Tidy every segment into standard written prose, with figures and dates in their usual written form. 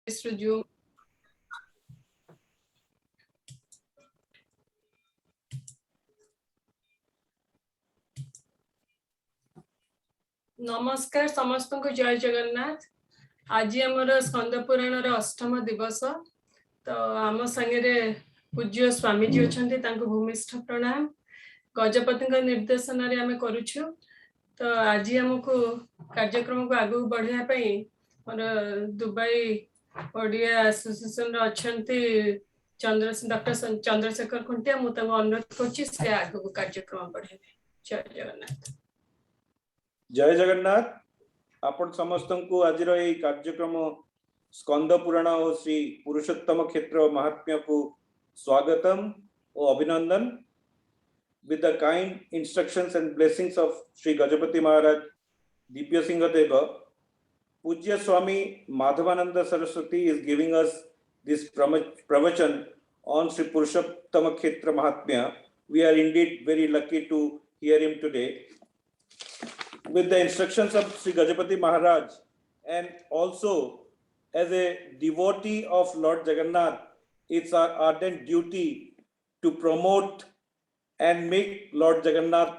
Studio. नमस्कार समस्त को जय जगन्नाथ। आज आमर स्कंद पुराण अष्टम दिवस। तो आम संगे पूज्य स्वामीजी अच्छा भूमिष्ठ प्रणाम। गजपति निर्देशन आम करुछु। तो आज आमको कार्यक्रम को आगू बढ़ाई मोर दुबई ओडिया एसोसिएशन अच्छा डॉक्टर चंद्रशेखर खुंटिया मुझे अनुरोध कर आगे कार्यक्रम बढ़े। जय जगन्नाथ। जय जगन्नाथ। आपण समस्त को आज कार्यक्रम स्कंद पुराण और श्री पुरुषोत्तम क्षेत्र महात्म्य को स्वागतम और अभिनंदन। With the kind instructions and blessings of Sri Gajapati Maharaj Dipya Singha Deva, Pujya Swami Madhavananda Saraswati is giving us this pravachan on Sri Purushottama Kshetra Mahatmya. We are indeed very lucky to hear him today. With the instructions of Sri Gajapati Maharaj, and also as a devotee of Lord Jagannath, it's our ardent duty to promote and make Lord Jagannath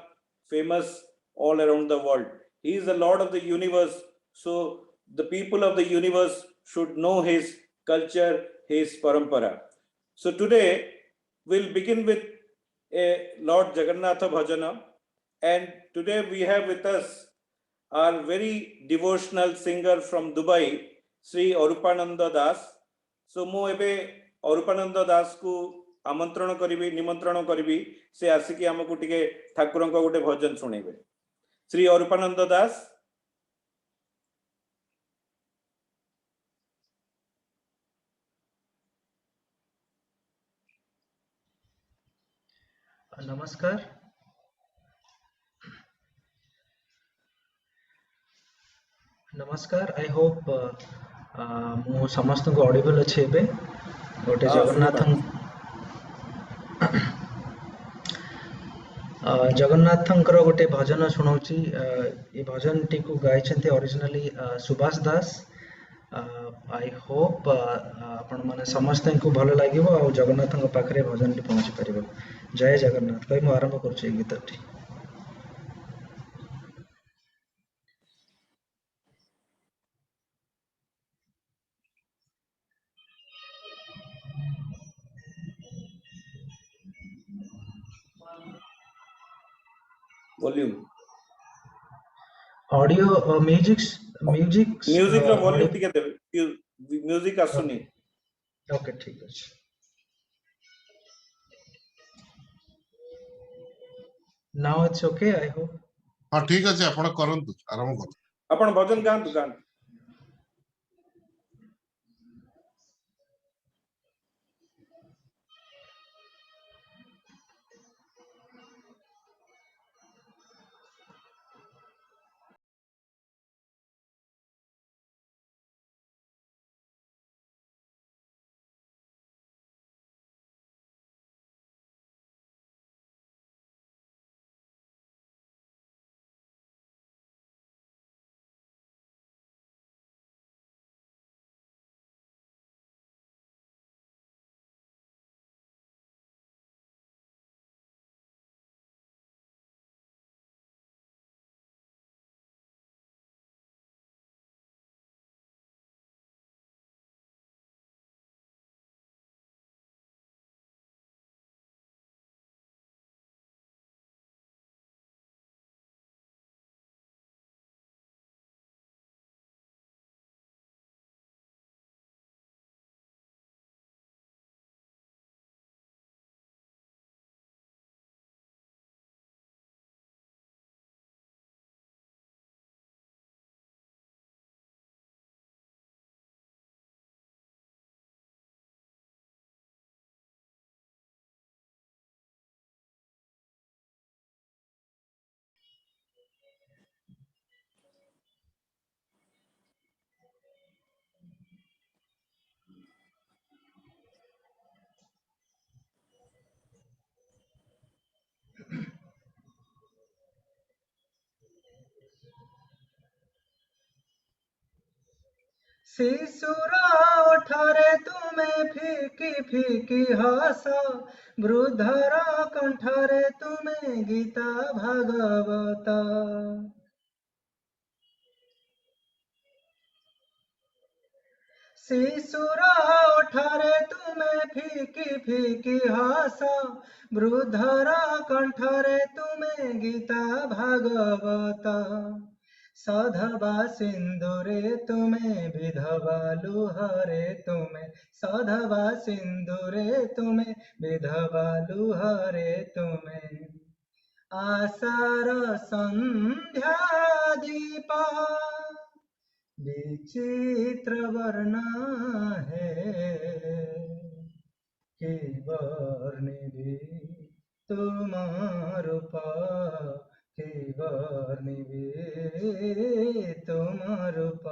famous all around the world. He is the Lord of the universe, so the people of the universe should know his culture, his parampara. So today we'll begin with a Lord Jagannatha Bhajana, and today we have with us our very devotional singer from Dubai, Sri Arupananda Das. So mo ebe Arupananda Das को आमंत्रण करी निमंत्रण करी से आसिकी आमको टिके ठाकुर को गोटे भजन सुनेबे। श्री अरूपानंद दास। नमस्कार। नमस्कार। आई होप मु समस्त को ऑडिबल अच्छे बे गोटे जगन्नाथंकर गोटे भजन शुणाऊची। ये भजन टी को गाइछन्ते originally Subhash Das. I hope आपण माने समस्त को भल लागिवो और जगन्नाथंक पाखरे भजन टी पहुंची परिबो। जय जगन्नाथ कहि मु आरंभ करछि गीत T. Volume audio music rho volume टिके देबे। म्यूजिक आसुनी। ओके ठीक अछि। Now it's okay I hope. हां ठीक अछि आपण करंतु आरंभ कर। आपण भजन गान। शिशुर ओठरे तुमे फिकी फिकी हस, वृद्धर कंठरे तुमे गीता भागवत। शिशुर ओठरे तुमे फिकी फिकी हस, वृद्धर कंठरे तुमे गीता भागवत। सधवा सिंदूरे तुमे विधवा लुहरे तुमे, सधवा सिंदूरे तुमे विधवा लुहरे तुमे। आसार संध्या दीप विचित्र वर्ण है, कि वर्णिबी तुम रूप, कि वर्णिबी तुम रूप।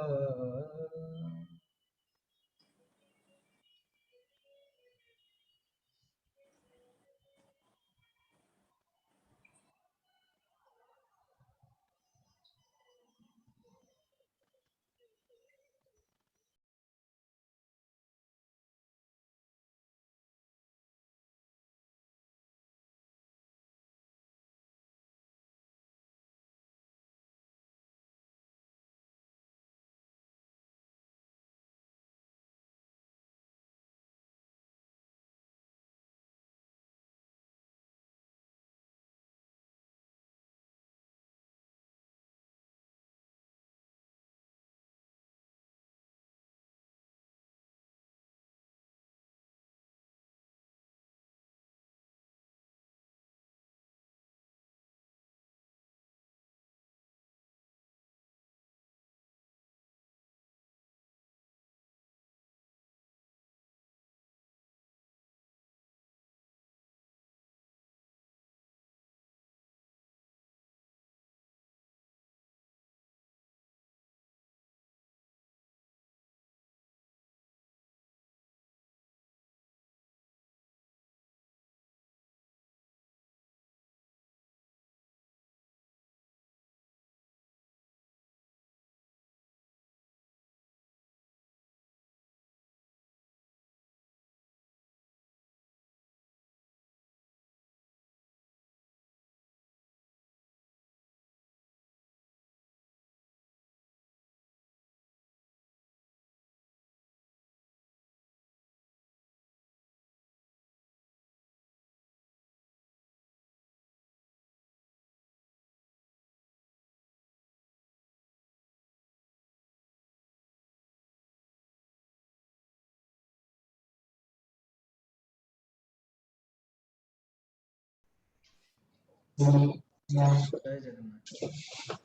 जय जगन्नाथ।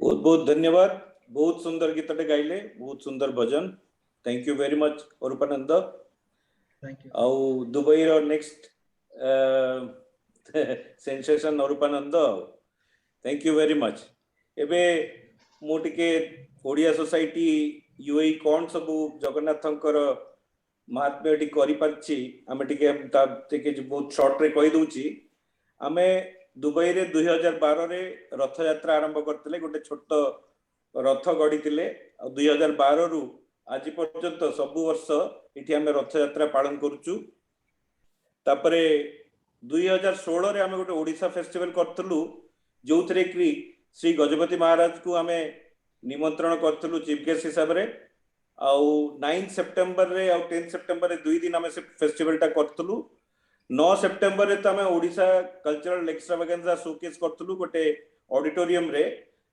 बहुत बहुत धन्यवाद। बहुत सुंदर गीतटे गाइले, बहुत सुंदर भजन। Thank you very much Arupananda. Thank you. आउ दुबई रो next sensation Arupananda. Thank you very much. एबे मु टिके ओडिया सोसाइटी यूएई कोन सब जगन्नाथंकर महात्म्य टी करि परछि आमे टिके बहुत शॉर्ट रे कहि दउछि। आमे दुबई रे 2012 रे रथ यात्रा आरंभ करथिले, गोटे छोट रथ गढ़िथिले। 2012 रु आज पर्यंत सब वर्ष इठी आमे रथ यात्रा पालन करूछु। तापरे 2016 रे आमे गोटे ओडिशा फेस्टिवल करथलु, जोथरे कि श्री गजपति महाराज को आमे निमंत्रण करथलु चीफ गेस्ट हिसाब रे। आउ 9 सेप्टेम्बर रे आउ 10 सेप्टेम्बर रे 2 दिन आमे से फेस्टिवल टा करथलु। 9 सेप्टेम्बर रे तमे ओडिशा कल्चरल एक्स्ट्रावागेंजा शोकेस करथलु गोटे ऑडिटोरियम रे,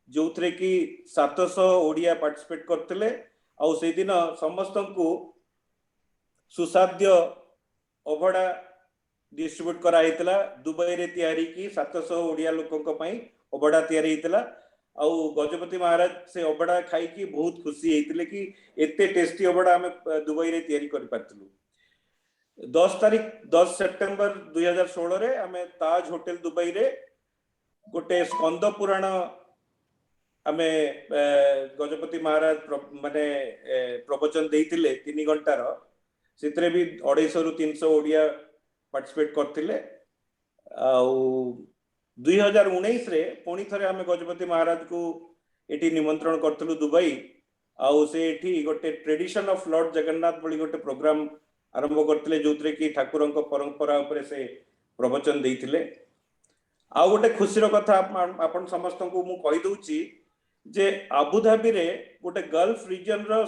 जोथरे कि 700 ओडिया पार्टिसिपेट करथिले। आउ से दिन समस्त को सुसाध्य अभड़ा डिस्ट्रीब्यूट करा हितला। दुबई रे तयारी की 700 ओडिया लोकंक पई अभड़ा तयारी हितला। आउ गजपति महाराज से अभड़ा खाई की बहुत खुशी हेतिले कि एते टेस्टी अभड़ा हमें दुबई रे तयारी करि पारथिलु। 10 सेप्टेम्बर 2016 रे हमें ताज होटल दुबई रे गोटे स्कंद पुराण आमे गजपति महाराज माने प्रवचन देइतिले 3 घंटा रो, सितरे भी 250 रु 300 ओडिया पार्टिसिपेट करथिले। आउ 2019 रे पुणी थरे आमे गजपति महाराज को एटी निमंत्रण करथिलु दुबई। आउ से एठी गोटे ट्रेडिशन ऑफ लॉर्ड जगन्नाथ बोली गोटे प्रोग्राम आरंभ करथिले जोतरे कि ठाकुरंक परंपरा उपरे से प्रवचन देइथिले। आ गोटे खुशीर कथा आपण समस्त को मु कहि दउची जे आबुधाबी रे गोटे गल्फ रीजन रो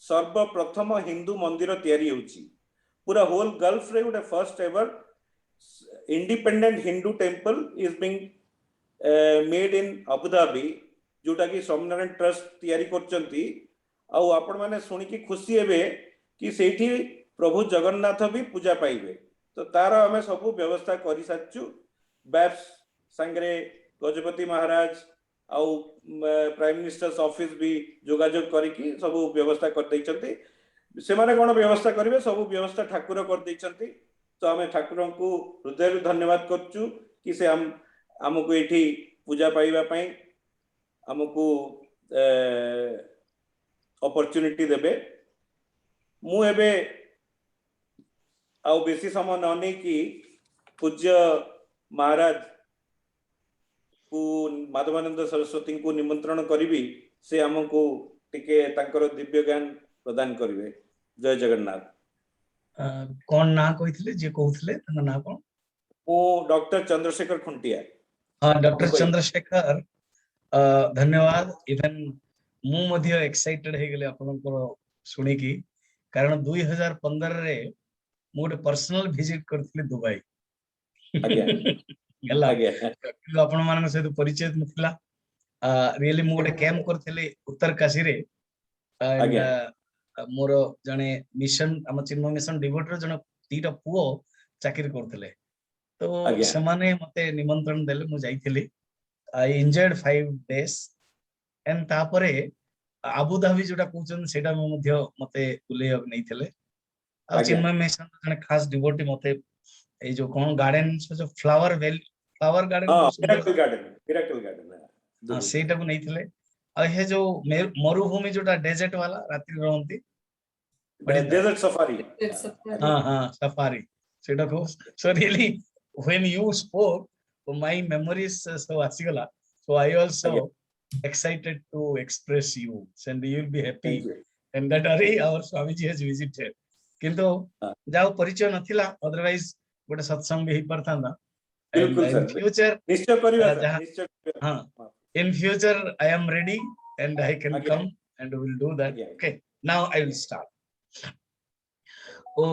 सर्वप्रथम हिंदू मंदिर तैयारी होची। पूरा होल गल्फ रे गोटे first ever independent Hindu temple is being made in Abu Dhabi, जोटा कि स्वामीनारायण ट्रस्ट तैयारी करचंती। आउ आपण माने सुनी कि खुशी हेबे कि सेठी प्रभु जगन्नाथ भी पूजा पाइबे। तो तार आमे सब व्यवस्था करि साचु। बैप्स संगरे गजपति महाराज आउ प्राइम मिनिस्टर्स ऑफिस भी जोगाजोग करिकी सब व्यवस्था कर दैचंती। से माने कोन व्यवस्था करिवे, सब व्यवस्था ठाकुर कर दैचंती। तो आमे ठाकुरन को हृदय धन्यवाद करचु कि से हमको एठी पूजा पाइबा पई हमको अपॉर्चुनिटी देबे। मु एबे आउ बेसी समय न नहीं कि पूज्य महाराज को माधवानंद सरस्वती को निमंत्रण करी से हमको टिके तांकर दिव्य ज्ञान प्रदान करिवे। जय जगन्नाथ। कौन ना कहिथिले जे कहउथिले तन ना कोन? ओ डॉक्टर चंद्रशेखर खुंटिया। हां, डॉक्टर चंद्रशेखर धन्यवाद। इवन मु मध्य एक्साइटेड हे गेले आपनकर सुनी की, कारण 2015 रे मोटे पर्सनल विजिट करथिले दुबई। आज्ञा गला आज्ञा आपण मानक सहित परिचय नथिला। रियली मु गोटे कैंप करथिले उत्तरकाशी रे। एंड आज्ञा मोर जने मिशन हम चिन्मय मिशन डिवोटर जने तीटा पुओ चाकरी करथिले। तो आज्ञा समाने मते निमंत्रण देले, मु जाईथिली। आई एंजॉयड 5 days एंड तापरे आबुधाबी जोटा कहउछन सेटा मध्य मते बुले नै थिले। आ आज्ञा चिन्मय मिशन जने खास डिवोटी मते ए जो कोन गार्डन से जो फ्लावर गार्डन हां, बहुत सुंदर। मिराकल गार्डन हां, सेटा को नै थिले। आ हे जो मरुभूमि जोटा डेजर्ट वाला रात्रि रहंती, डेजर्ट सफारी। हां हां सफारी सेटा को। So really when you spoke my memories so आसीगला। So I also excited to express you and you will be happy thank you. and that are our Swamiji has visited. किंतु जाओ परिचय नथिला, otherwise गोटे सत्संग भी परथांदा। And बिल्कुल इन sir, future निश्चय करिवा sir, जहां निश्चय हां in future I am ready and I can आज्ञा come and we will do that. आज्ञा। Okay, now I will start. Oh,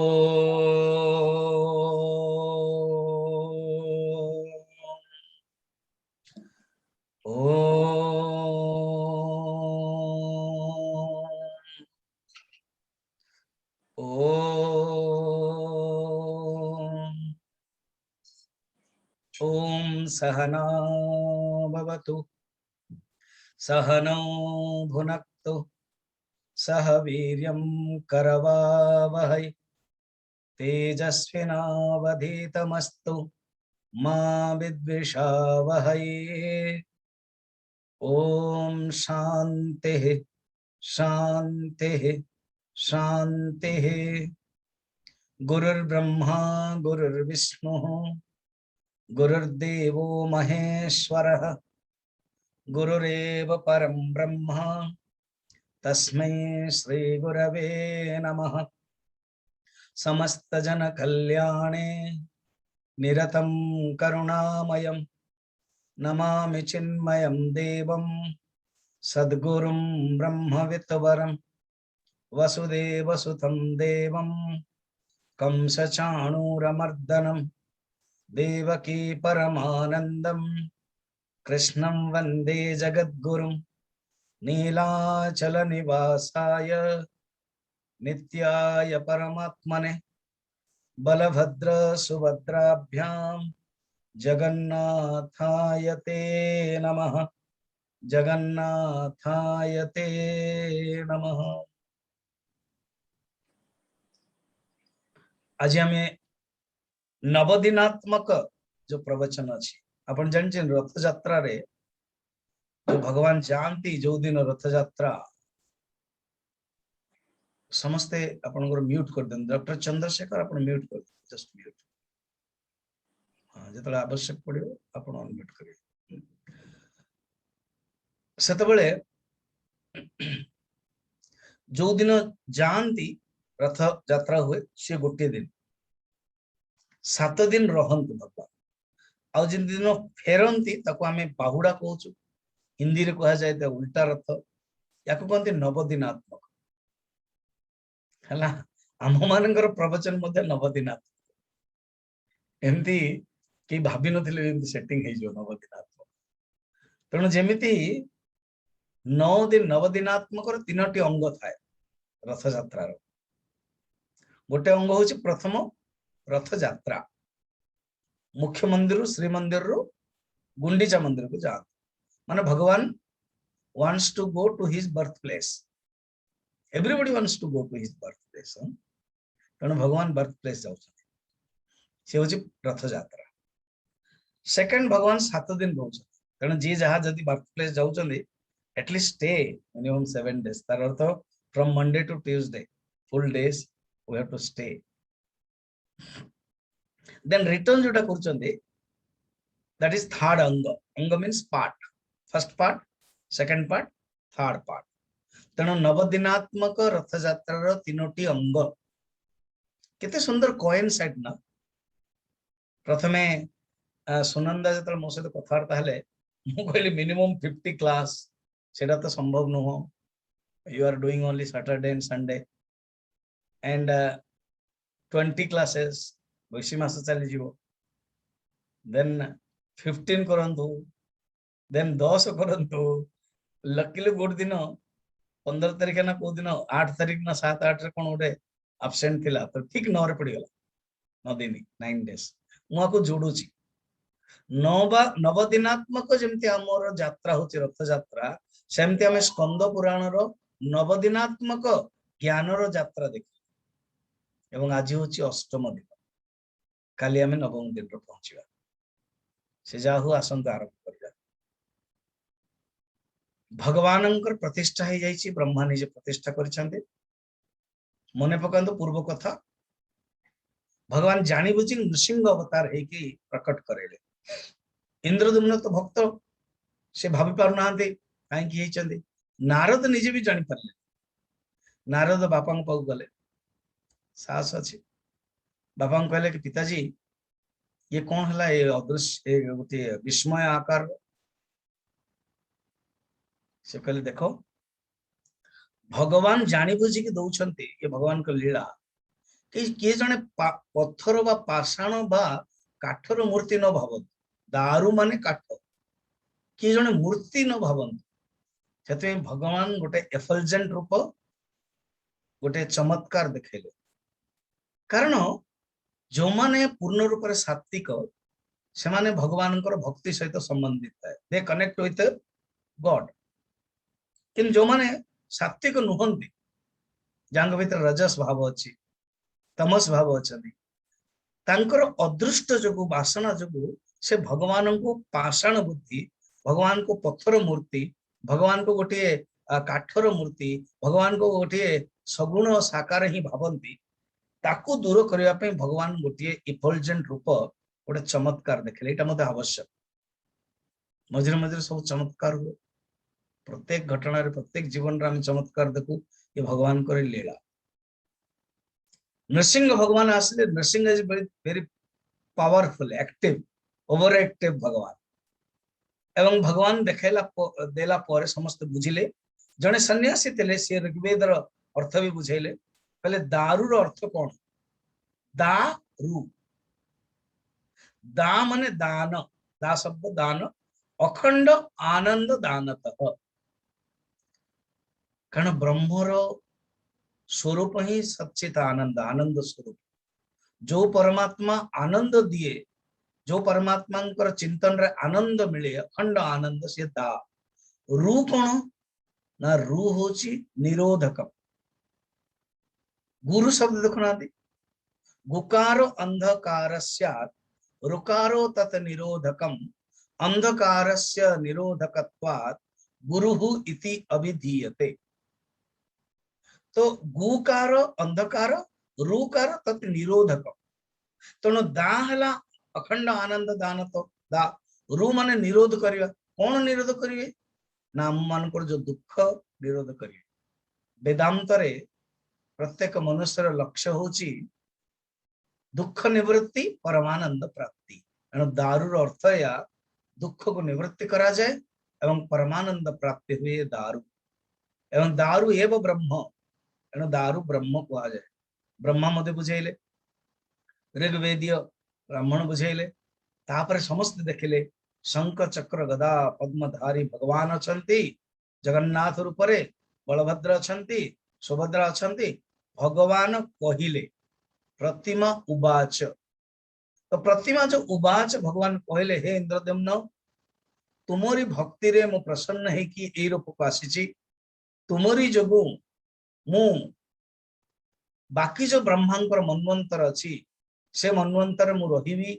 Om Sahana Bhavatu Sahano Bhunaktu Sahaviryam Karavavahai Tejasvinavadhitamastu Ma Vidvishavahai. Om Shanti Shanti Shanti. Gurur Brahma Gurur Vishnu Gururdevo Maheshwarah Gurureva Param Brahma Tasmai Shri Gurave Namah. Samasta Jana Kalyane Niratam Karunamayam Namami Chinmayam Devam Sadgurum Brahma Vitvaram Vasudeva Sutam Devam Kamsa Chanuramardanam Devaki Paramanandam Krishnam Vande Jagadgurum Neelachala Nivasaya Nityaya Paramatmane Balabhadra Subhadrabhyam Jagannathaya Te Namaha Jagannathaya Te Namaha. आज हमें नवदिनात्मक जो प्रवचन अच्छी अपन जानते रथ यात्रा रे जो भगवान जानती जो दिन रथ यात्रा समस्ते अपन म्यूट कर दें। डॉक्टर चंद्रशेखर अपन म्यूट कर जस्ट म्यूट। हाँ, जितने आवश्यक पड़ो अपन अनम्यूट करें। सेतबेले जो दिन जाती रथ यात्रा हुए सी गोटे दिन 7 दिन रहंतु भगवान आउ जिन दिन फेरंती ताको आमे बाहुडा कहूछु हिंदी रे कहा जाए उल्टा रथ याको कहते नवदिनात्मक हला आम मानकर प्रवचन मध्य नवदिनात्मक एमती कि भाभी नथिले एमती सेटिंग हे जो नवदिनात्मक तेणु जेमिति 9 दिन नवदिनात्मक 3टी अंग थाए रथ यात्रा गोटे अंग होची प्रथम रथ यात्रा मुख्य मंदिर श्रीमंदिर गुंडीचा मंदिर को जा माने भगवान wants to go to his birthplace everybody wants to go to his birthplace तेणु भगवान birthplace जाउछन से होची रथ यात्रा सेकंड भगवान 7 दिन रहउछन तेणु जी जहा जदी birthplace जाउछन एटलीस्ट स्टे मिनिमम 7 days तार अर्थ from Monday to Tuesday full days we have to stay then return जोटा करचंदे that is third anga means part first part second part third part तेणु नवदिनात्मक रथ यात्रा 3टी अंग केते सुंदर कोइंसाइड ना प्रथमे सुनंदा जतल मो सहित कथार्ता हेले मु कहली मिनिमम 50 क्लास सेटा तो संभव न हो you are doing only Saturday and Sunday and 20 classes वैसी मास चली जीवो then 15 करंतु then 10 करंतु लकीली गोट दिन 15 तारिख ना को दिन 8 तारिख ना 7-8 रे कोन गोटे एब्सेंट थिला तो ठीक 9 रे पड़ी गला 9 दिन 9 डेज मु आको जोडुची नवदिनात्मक जेमति हमर यात्रा होची रथ यात्रा सेमति हमें स्कंद पुराण रो नवदिनात्मक ज्ञान रो यात्रा देखि एवं आज होची अष्टम दिन काली हमें नवम दिन रो पहुंचीबा से जाहु आसंत आरंभ करिया भगवानंकर प्रतिष्ठा हे जाईची ब्रह्मा निजे प्रतिष्ठा करिसंते मने पकांतो पूर्व कथा भगवान जानी बुझी नृसिंह अवतार हे कि प्रकट करेले इंद्रदुम्न तो भक्त से भाभी पार नांते काई कि हेचंदे नारद निजे भी जानि परले नारद बापा को पाउ गले सास अछि बापा को कहले कि पिताजी ये कौन हला ये अदृश्य गोटे विस्मय आकार से कहले देखो भगवान जानी बुझी कि दउछंती ये भगवान को लीला कि किए जने पत्थर बा पाषाण बा काठर मूर्ति न भावत दारू माने काठ किए जने मूर्ति न भावत सेते भगवान गोटे एफल्जेंट रूप गोटे चमत्कार देखेले कारण जो माने पूर्ण रूप से सात्विक से माने भगवान भक्ति सहित संबंधित है दे कनेक्ट विथ गॉड किन जो माने सात्विक नुहंती जांग भीतर रजस भाव अछि तमस भाव अछि तांकर अदृष्ट जोगु वासना जोगु से भगवान को पाषाण बुद्धि भगवान को पत्थर मूर्ति भगवान को गोटे काठर मूर्ति भगवान को गोटे सगुण साकार ही भावंती ताकू दूर करने पे भगवान गोटे इफल्जेंट रूप गोटे चमत्कार देखले एटा मते आवश्यक मझिरे मझिरे सब चमत्कार हुए प्रत्येक घटना रे प्रत्येक जीवन रे हम चमत्कार देखू ये भगवान को लीला नृसिंह भगवान आसले Nrusingha is very powerful active over active भगवान एवं भगवान देखेला देला पर समस्त बुझिले जने सन्यासी तेले से ऋग्वेद रो अर्थ भी बुझेले कहले दारू रो अर्थ कौन दारू दा माने दान दा शब्द दान अखंड आनंद दानतः कारण ब्रह्मर स्वरूप ही सच्चित आनंद आनंद स्वरूप जो परमात्मा आनंद दिए जो परमात्मा चिंतन रे आनंद मिले अखंड आनंद से दा रू कौन ना रू होची निरोधकम गुरु शब्द देखना गुकारो अंधकार रुकारो तत् निरोधकम अंधकारस्य निरोधकत्वात् गुरुः इति अभिधीयते तो गुकार अंधकार रुकार तत् निरोधकम तेणु दा हला अखंड आनंद दान तो दा रू माने निरोध करिया कौन निरोध करिवे ना हम मान जो दुख निरोध करिवे वेदांतरे प्रत्येक मनुष्यर लक्ष्य होची दुख निवृत्ति परमानंद प्राप्ति। एणु दारूर अर्थ या दुख को निवृत्ति करा जाए एवं परमानंद प्राप्ति हुए दारू। एवं दारू एव ब्रह्म, एणु दारू ब्रह्म कहा जाए। ब्रह्मा मते बुझेइले, ऋग्वेदीय ब्राह्मण बुझेइले, तापर समस्त देखिले शंख चक्र गदा पद्मधारी भगवान अछंती, जगन्नाथ रूपरे बलभद्र अछंती, सुभद्रा अछंती। भगवान कहिले प्रतिमा उवाच, तो प्रतिमा जो उवाच भगवान कहले हे इंद्रदेम्न तुमरी भक्ति रे मु प्रसन्न है कि ए रूप को आसीची, तुमरी जोगु मु बाकी जो ब्रह्मांकर मन्वंतर अछि से मन्वंतर मु रहिबी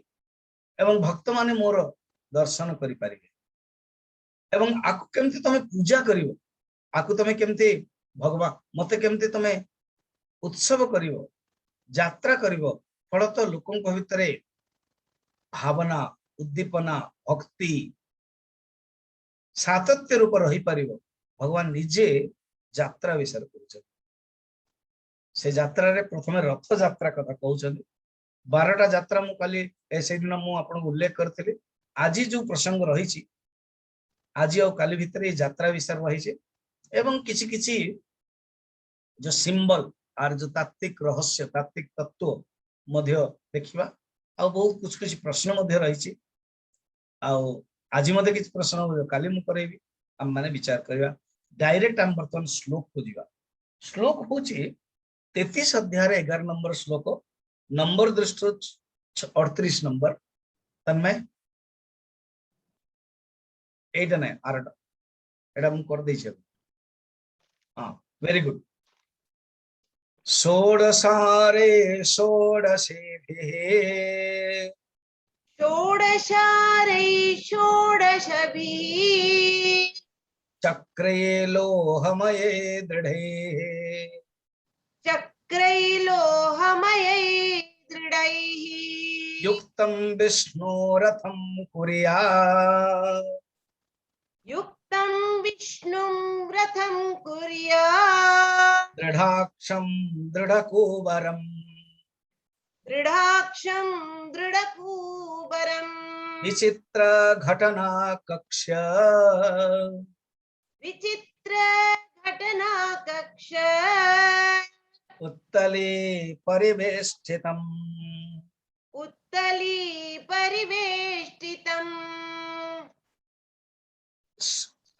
एवं भक्त माने मोर दर्शन करि पारिबे। एवं आकु केमती तमे पूजा करिवो, आकु तमे केमती भगवान मते केमती तमे उत्सव करिवो, यात्रा करिवो। फलत लोकंक भितरे भावना, उद्दीपना, भक्ति सातत्य रूप रही पारिबो। भगवान निजे यात्रा विषय करूछन। से यात्रा रे प्रथमे रथ यात्रा कथा कहउछन। 12टा यात्रा मु काली से दिन मु आपन उल्लेख करथिले। आज जो प्रसंग रही छी, आज और काली भितर यात्रा विषय रही छी एवं किछि किछि जो सिंबल आर जो तात्विक रहस्य, तात्विक तत्व मध्य देखिबा। आ बहुत कुछ प्रश्न मध्य रही छी। आज मते किछि प्रश्न काली मु करेबी, हम माने विचार करबा। डायरेक्ट हम बर्तमान श्लोक को जीवा। श्लोक होची 33 अध्याय रे 11 नंबर श्लोक, नंबर दृष्टि 38 नंबर। तन्मय एटा नै आरटा एटा मु कर देछि। हां वेरी गुड। षोडशारे षोडशेभिः षोडशारै षोडशभिः चक्रे लोहमये दृढे चक्रै लोहमयै दृढैः युक्तं विष्णोरथं कुर्यात् युक्तं विष्णुं रथं कुर्यात् दृढाक्षं दृढकुवरम् दृढाक्षं दृढकुवरम् विचित्र घटना कक्ष विचित्र घटना कक्ष उत्तले परिवेष्टितम् उत्तली परिवेष्टितम्।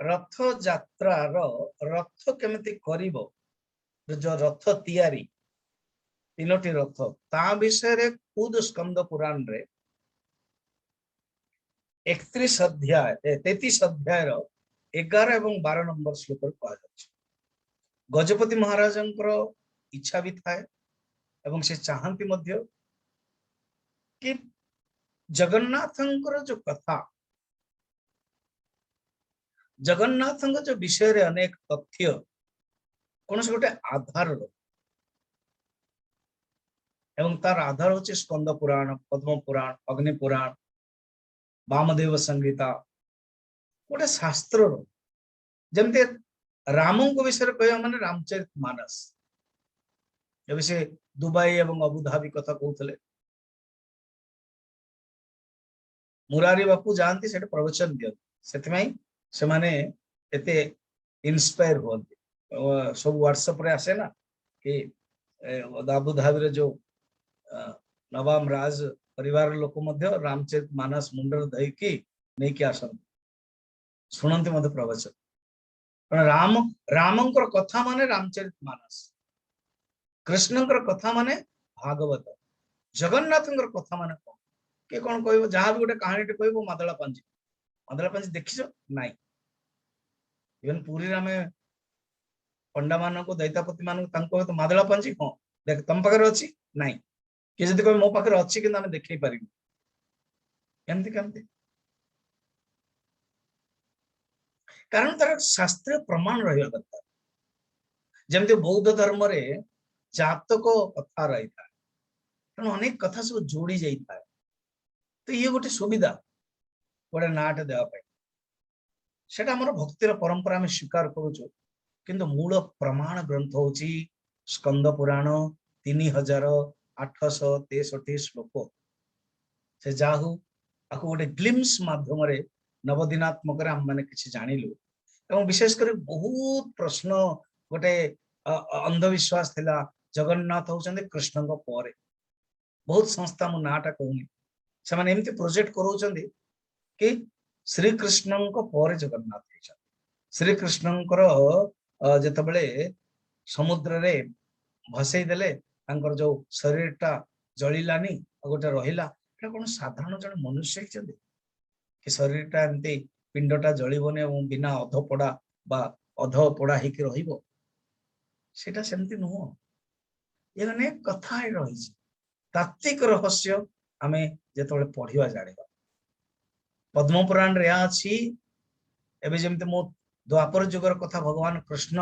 रथ यात्रा रथ केमिति करिवो, जो रथ तियारी 3टी रथ ता विषय रे खुद स्कंद पुराण रे 31 अध्याय 33 अध्याय 11 एवं 12 नंबर श्लोक कहा जाछि। गजपति महाराजंकर इच्छा भी थाए एवं से चाहंती मध्य कि जगन्नाथंकर जो कथा, जगन्नाथंक जो विषय रे अनेक तथ्य कौन से गोटे आधार एवं तार आधार होची स्कंद पुराण, पद्म पुराण, अग्नि पुराण, वामदेव संहिता गोटे शास्त्र जमते रामों को विषय कह माने रामचरित मानस। जब से दुबई एवं अबुधाबी कथा कहते मुरारी बापू जानती से प्रवचन दियंती से माने एते इंस्पायर होती। सब व्हाट्सएप रे आसे ना कि अबुधाबी रे जो नवाम राज परिवार लोक मध्य रामचरित मानस मुंडर धई की नहीं कि आसन सुनंती मध्य प्रवचन। राम रामंकर कथा माने रामचरित मानस, कृष्णंकर कथा माने भागवत, जगन्नाथंकर कथा माने कौन के कौन कहबो जहां भी गोटे कहानी टे कहबो मादला पांजी देखिछो नाइ। इवन पुरी रे हमें पंडा मान को दैतापति मान को तो मादला पांजी हां देख तम पाखरे अछि नाइ, कि जदि कोइ मो पाखरे अछि कि हमें देखै पारिबो एमति केमति। कारण तार शास्त्रीय प्रमाण रही दरकार। जमते बौद्ध धर्म रे जातक कथा रही था, अनेक कथा सब जोड़ी जाई था। तो ये गोटे सुविधा गोटे नाटे देवा सेटा हमर भक्तिर परंपरा में स्वीकार करूछु। किंतु मूल प्रमाण ग्रंथ होची स्कंद पुराण 3863 श्लोक से जाहु आकु गोटे ग्लिम्स माध्यम रे नवदिनात्मक रे हम माने किछि जानिलु एवं विशेष कर बहुत प्रश्न गोटे अंधविश्वास थिला जगन्नाथ होचंदे कृष्ण को परे बहुत संस्था मु नाटा कहूनी से माने एमती प्रोजेक्ट करूचंदी कि श्री कृष्ण को परे जगन्नाथ होचंदे श्री कृष्ण जेतबेले समुद्र रे भसई देले तांकर जो शरीरटा जलिलानी गोटे रहिला एटा कोन साधारण जन मनुष्य हिचंदे कि शरीरटा एमती पिंडटा जलिबने एवं बिना अधपोड़ा बा अधपोड़ा हिकी रहिबो सेटा सेमती नुह ये अनेक कथा रही तात्विक रहस्य आमे जेतबेले पढ़िवा जानिबा पद्म पुराण रे अछि एबे जेमते मो द्वापर जुगर कथा भगवान कृष्ण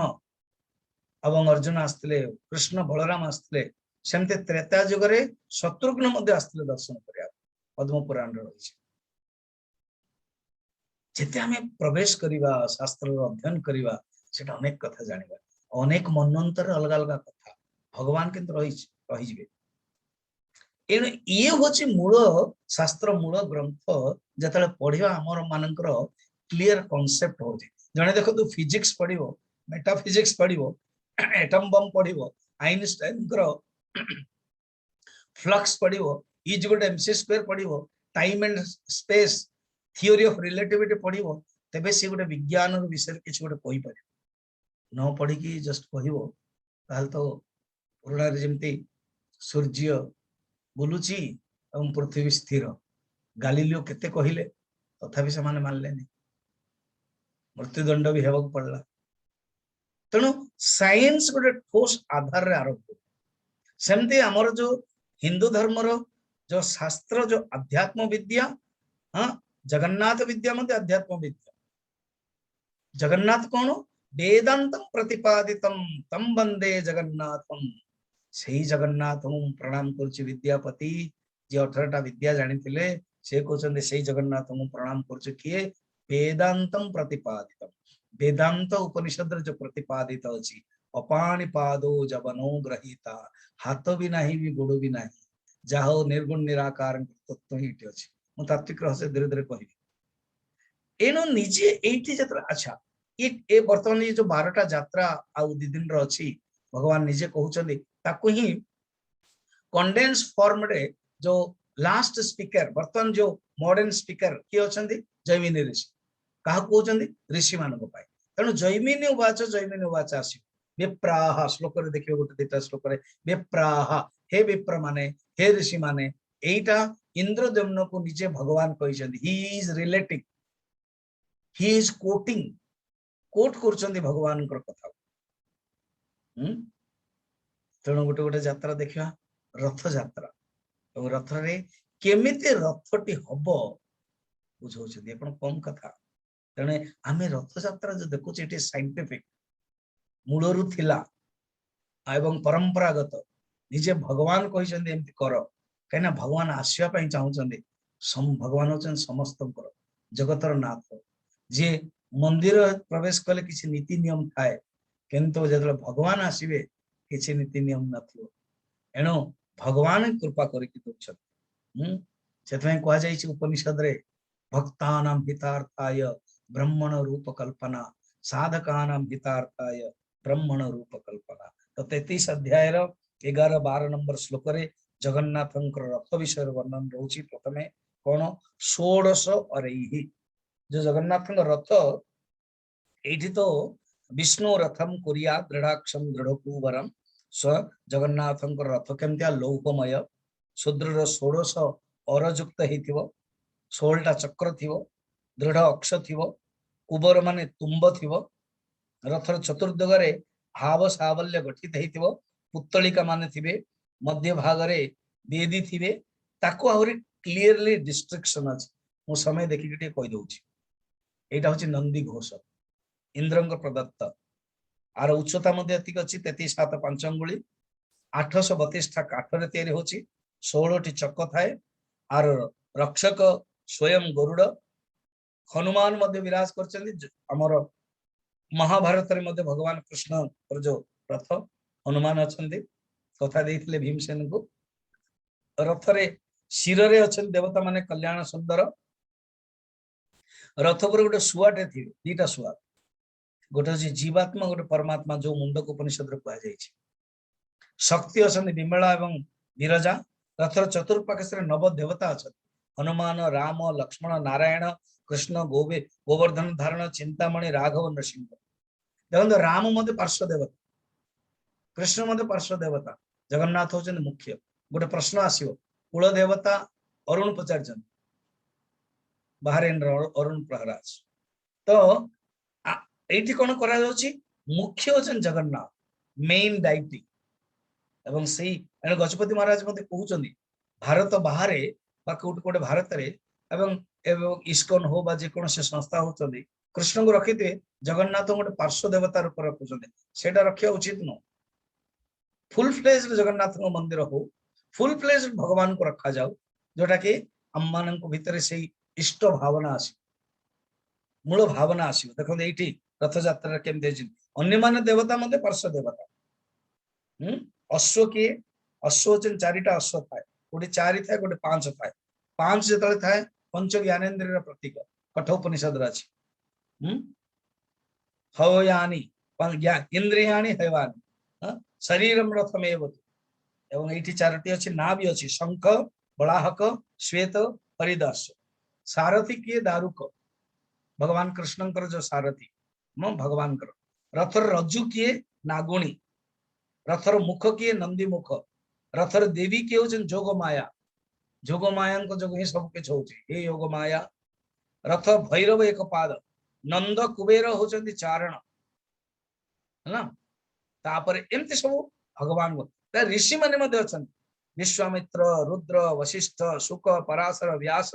एवं अर्जुन आसले कृष्ण बलराम आसले सेमते त्रेता जुगरे शत्रुघ्न मध्ये आसले दर्शन करिया पद्म पुराण रे रही जेते आमे प्रवेश करिवा शास्त्र अध्ययन करिवा सेटा अनेक कथा जानिबा अनेक मनंतर अलग अलग कथा भगवान किंतु रही जिवे एण ये होची मूल शास्त्र मूल ग्रंथ जतले पढ़िवा हमर मानकर क्लियर कांसेप्ट होची जने देखो तू फिजिक्स पढ़िबो मेटाफिजिक्स पढ़िबो एटम बम पढ़िबो आइंस्टाइन करो फ्लक्स पढ़िबो ई इक्वल एमसी स्क्वायर पढ़िबो time and space theory of relativity पढ़िबो तबे से गोटे विज्ञान विषय किछ गोटे कहि पारे न पढ़ी की जस्ट कहिबो ताल तो पुराण रे जेमती सूर्य बुलुची एवं पृथ्वी स्थिर गालीलियो केते कहिले तथापि से माने मानलेनी मृत्युदंड भी हेबक पड़ला तेणु साइंस गोटे ठोस आधार रे आरंभ सेमती हमर जो हिंदू धर्म रो जो शास्त्र जो अध्यात्म विद्या हाँ जगन्नाथ विद्या मध्य अध्यात्म विद्या जगन्नाथ कौन वेदांतम प्रतिपादितम तम वंदे जगन्नाथम सही जगन्नाथ प्रणाम करुछि विद्यापति जे 18टा विद्या जानिथिले से कहउछन्ते सही जगन्नाथ प्रणाम करुछि किए वेदांतम प्रतिपादितम वेदांत उपनिषद जो प्रतिपादित अछि अपाणि पादो जवनो ग्रहीता हाथ भी नाही भी गोड़ भी नाही जाहो निर्गुण निराकार तत्व ही अछि मु तात्विक रहस्य धीरे धीरे कहिबी एनो निजे एठी जत्रा अच्छा ए वर्तमान ये जो 12टा यात्रा आ 2 दिन रो अछि भगवान निजे कहउछन्ते ताकू ही कंडेंस फॉर्म रे जो लास्ट स्पीकर वर्तमान जो मॉडर्न स्पीकर के अछन्ती जैमिनी ऋषि कहा कहउछन्ती ऋषि मानको पाई तणु जैमिनी उवाच आसी विप्राह श्लोक रे देखियो गोटे दिटा श्लोक रे विप्राह हे विप्र माने हे ऋषि माने एटा इंद्रदम्न को निजे भगवान कहिसन्ती he is relating he is quoting quote करछन्ती भगवान कर कथा तेणु गोटे गोटे यात्रा देखिया रथ यात्रा और रथ रे केमिते रथटी हबो बुझौछन्ती आपण कम कथा तेणे आमे रथ यात्रा जो देखुचे इट इज साइंटिफिक मूलरु थिला एवं परंपरागत निजे भगवान कहिसन्ती एमति करो कहिना भगवान आसिया पई चाहुचन्ती भगवान होचन समस्त जगतर नाथ जे मंदिर प्रवेश कले किसी नीति नियम थाए किंतु जतले भगवान आसीबे किसी नीति नियम नथियो एणो भगवान कृपा करिकि दोछन सेतमै कहा जाईछि उपनिषद रे भक्तानां हितार्थाय ब्रह्मण रूप कल्पना साधकानां हितार्थाय ब्रह्मण रूप कल्पना तो 33 अध्याय रो 11-12 नंबर श्लोक रे जगन्नाथंकर रथ विषय वर्णन रहउछि प्रथमे कोन 16 अरैहि जो जगन्नाथंकर रथ एठी तो विष्णु रथम कुरिया दृढ़ाक्षम दृढ़कुवरम स जगन्नाथंकर रथ केमतिया लौहमय सुदृढ़ 16 अरयुक्त हेथिवो 16टा चक्र थिवो दृढ़ अक्ष थिवो कुबर माने तुम्ब थिवो रथर चतुर्दिगरे हाव सावल्य गठित हेथिवो पुत्तलिका माने थिबे मध्य भाग रे वेदी थिबे ताको आउरी क्लियरली डिस्ट्रिक्शन अछि मो समय देखि के कहि दउछि एटा होछि नंदी घोष इंद्रंग प्रदत्त आर उच्चता मध्ये अतिक अछि 33.5 अंगुली 832 टा काठरे तयारी होछि 16 टी चक्क थाए आर रक्षक स्वयं गरुड़ हनुमान मध्ये विराज करछन्ती हमर महाभारत रे मध्य भगवान कृष्ण जो रथ हनुमान अछंती कथा देइथिले भीमसेन को रथ रे शिर रे अछन देवता माने कल्याण सुंदर रथ पर गोटे शुआटे थी दीटा शुआ गोटे हूँ जीवात्मा गोटे परमात्मा जो मुंड को उपनिषद कहुई शक्ति अछंती विमला एवं विरजा रथर चतुर्पार्श्वे नव देवता अच्छा हनुमान राम लक्ष्मण नारायण कृष्ण गोवर्धन धारण चिंतामणि राघव नृसिंह देखो राम मध्य पार्श्व देवता कृष्ण मध्य पार्श्व देवता जगन्नाथ होचंद मुख्य गोटे प्रश्न आसियो कुल देवता अरुण पचारचंद बाहर अरुण प्रहराज तो एठी कोन करा जाउची मुख्य होचन जगन्नाथ मेन डाइटी एवं सेही गजपति महाराज मते कहउचंदी भारत बाहर बा कोट कोट भारत रे एवं इस्कन हो बा जे कोन से संस्था होचंदी कृष्ण को रखिते जगन्नाथ गोटे पार्श्व देवता रूप रखुचंदी सेटा रखिया उचित न फुल फ्लेज जगन्नाथ मंदिर हो फुल फ्लेज भगवान को रखा जाऊ जोटा कि हम मान भितर से इष्ट भावना आस मूल भावना आस देखो ये रथ यात्रा केमती अन्य मान देवता मध्य पार्श्व देवता अश्व किए अश्व चारिटा अश्व थाए गोटे 4 थाए गोटे 5 थाए 5 जो थाए पंच ज्ञानेन्द्रिय प्रतीक कठोपनिषद अच्छी हवयानी इंद्रियाणी हैवानी शरीरम रथमेव एवं ये 4टी अच्छी ना भी अच्छी शंख बलाहक श्वेत परिदास सारथी किए दारुक भगवान कृष्ण जो सारथी भगवान रथर रज्जु किए नागुणी रथर मुख किए नंदी मुख रथर देवी किए होचन जोग माया जोग ही सब किछ होची हे योग माया रथ भैरव एक पाद नंद कुबेर होचंती चारण है ना तापर एमती सब भगवान ऋषि माने मध्य अछंती विश्वामित्र रुद्र वशिष्ठ शुक पराशर व्यास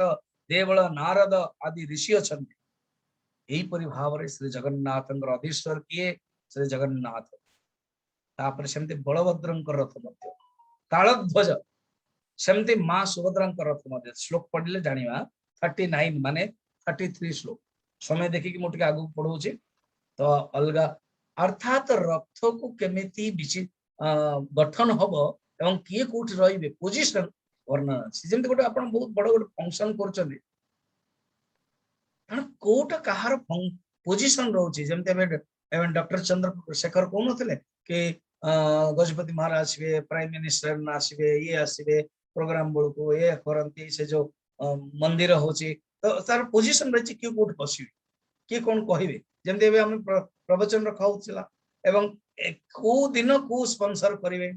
देवल नारद आदि ऋषि अछंती एही परि भाव रे श्री जगन्नाथ अधीश्वर किए श्री जगन्नाथ तापर सेमती बलभद्र रथ मध्य तालध्वज सेमती मां सुभद्रा रथ मध्य श्लोक पढ़ले जानिबा 39 माने 33 श्लोक समय देखिकी मु टिके आगु पढौछि तो अलगा अर्थात रथ को केमिति गठन हबो एवं किए कोठी रहिबे पोजीशन वर्णन अछि जेमति गोटे आपण बहुत बड़ गोटे फंक्शन करचंदी कोटा कहार पोजीशन रहउछि जेमति एवं डॉक्टर चंद्रशेखर कोन होतले कि गजपति महाराज आसबे प्राइम मिनिस्टर आसबे ये आसबे प्रोग्राम बळ को ये करंती से जो मंदिर होछि तो तार पोजीशन रछि कि कोठ बसिबे कि कोन कहिबे जेमति एबे हम प्रवचन रखाउछला एवं को दिन को स्पॉन्सर करिवे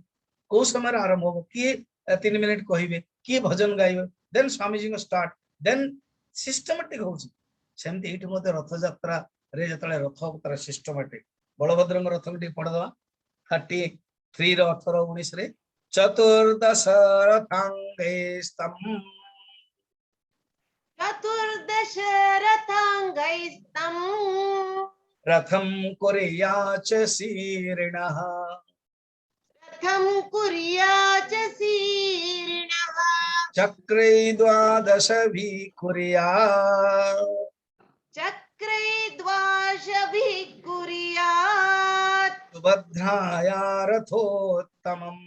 को समय आरंभ हो कि 3 मिनिट कहिबे कि भजन गाइबे देन स्वामी जी को स्टार्ट देन सिस्टमैटिक होछि सेमति एठी मते रथ यात्रा रे जतले रथ यात्रा सिस्टमैटिक बलभद्र रथ टी पढ़ दवा 33 रो 18 19 रे चतुर्दश रथांगैस्तम् चतुर्दश रथांगैस्तम् रथं कुर्याच शीर्णः रथं कुर्याच शीर्णः चक्रे 12 कुर्यात् चक्रे 12 कुर्यात् सुभद्राया रथोत्तमम्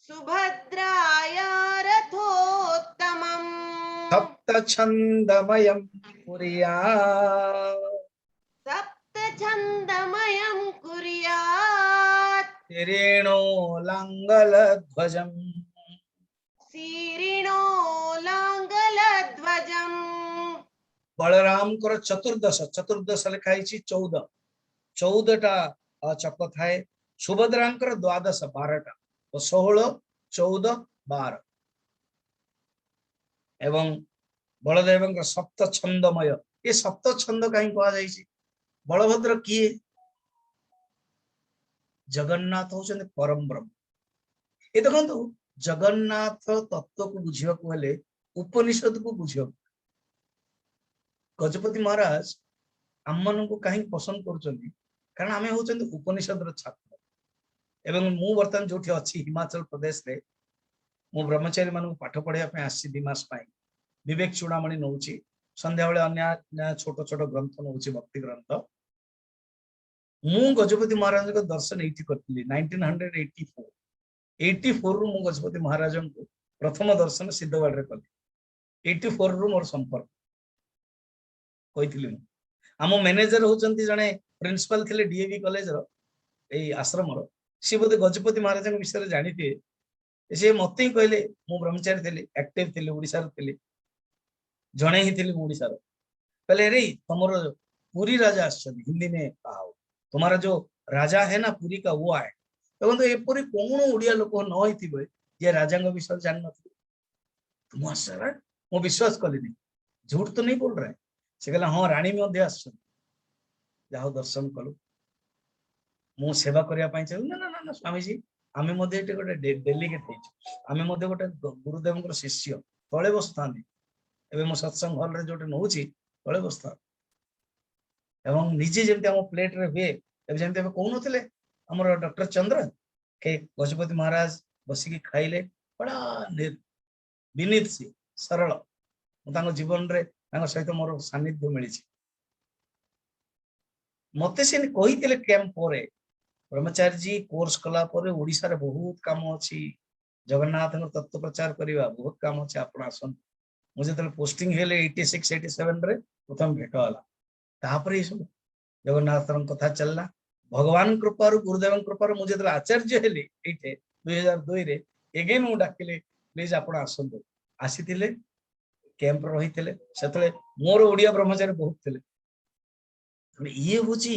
सुभद्राया रथोत्तमम् सप्तछन्दमयं कुर्यात् सप्तछन्दमयं कुर्यात् शिरेणोल्लाङ्गलध्वजम् शीरिणो लाङ्गलध्वजम् बलराम कर चतुर्दश लिखाई 14 चक थाए सुभद्रा 12 12टा तो 16 14 12 एवं बलदेव सप्त छंदमय ये सप्त छंद कहीं कहा जाइए बलभद्र किए जगन्नाथ होचंदी परम ब्रह्म ये देखो जगन्नाथ तत्व को बुझा हेले उपनिषद को बुझा गजपति महाराज आम मान को कहीं पसंद करुँच कारण आम हूँ उपनिषद छात्र एवं मु बर्तमान जो अच्छी हिमाचल प्रदेश रे मु ब्रह्मचारी मान पाठ पढ़ाई आसी 2 मास विवेक चूड़ामणि नौ संध्या बेले अन्य छोट छोट ग्रंथ नौ भक्ति ग्रंथ ମୁଁ ଗଜପତି ମହାରାଜଙ୍କ ଦର୍ଶନ ଏଇଠି କରିଥିଲି 1984 84 ରୁ ମୁଁ ଗଜପତି ମହାରାଜଙ୍କୁ ପ୍ରଥମ ଦର୍ଶନ ସିଦ୍ଧବାଡରେ କଲି 84 ରୁ ମୋର ସମ୍ପର୍କ କହିଥିଲି ମୁଁ ଆମ ମ୍ୟାନେଜର ହଉଛନ୍ତି ଜଣେ ପ୍ରିନ୍ସିପାଲ ଥିଲେ ଡିଏଭି କଲେଜର ଏଇ ଆଶ୍ରମର ସେ ବୋଧେ ଗଜପତି ମହାରାଜଙ୍କ ବିଷୟରେ ଜାଣିଥିବେ ସେ ମତେ ହିଁ କହିଲେ ମୁଁ ବ୍ରହ୍ମଚାରୀ ଥିଲି ଆକ୍ଟିଭ ଥିଲି ଓଡିଶାର ଥିଲି ଜଣେ ହିଁ ଥିଲି ଓଡିଶାର कहले रे तुमरो पुरी राजा आश्चर्य हिंदी में कहा तुम्हारा जो राजा है ना पुरी का वो आए तो एपरी कौन ओडिया लोक न होइथिबे जे राजा विषय जान नथिबे तुम आश्चर्य मो विश्वास कलिनी झूठ तो नहीं बोल रहा है से कहला हाँ रानी मध्य आश्चर्य जाओ दर्शन कलु मु सेवा करिया पाई चाहू ना ना ना स्वामी जी आमे मध्य एटे गोटे डेलीगेट हेछु आमे मध्य गोटे गुरुदेवଙ୍କର शिष्य तळे बसतांती एबे मो सत्संग हॉल रे जोटे नहुची तळे बसता एवं निजे जेमते हम प्लेट रे हुए एबे जेमते कहू नथिले हमर डॉक्टर चंद्र के गजपति महाराज बसी की खाइले बड़ा विनीत सी सरल तांको जीवन रे तांको सहित मोर सानिध्य मिली मते से कहिथिले कैंप परे ब्रह्मचारी जी कोर्स कला परे ओडिसा रे बहुत काम अछि जगन्नाथ तत्व प्रचार करिवा बहुत काम अछि आपण आसन मुझे तले पोस्टिंग हेले 86 87 रे प्रथम भेट होला तापर ये सब जगन्नाथ कथा चलला भगवान कृपारु गुरुदेव कृपारु मुझे तले आचार्य हेले एठे 2002 रे एगेन मु डाकिले प्लीज आपण आसंतु आसीथिले कैंप रहिथिले सेतले मोर ओडिया ब्रह्मचारी बहुत थिले ये होची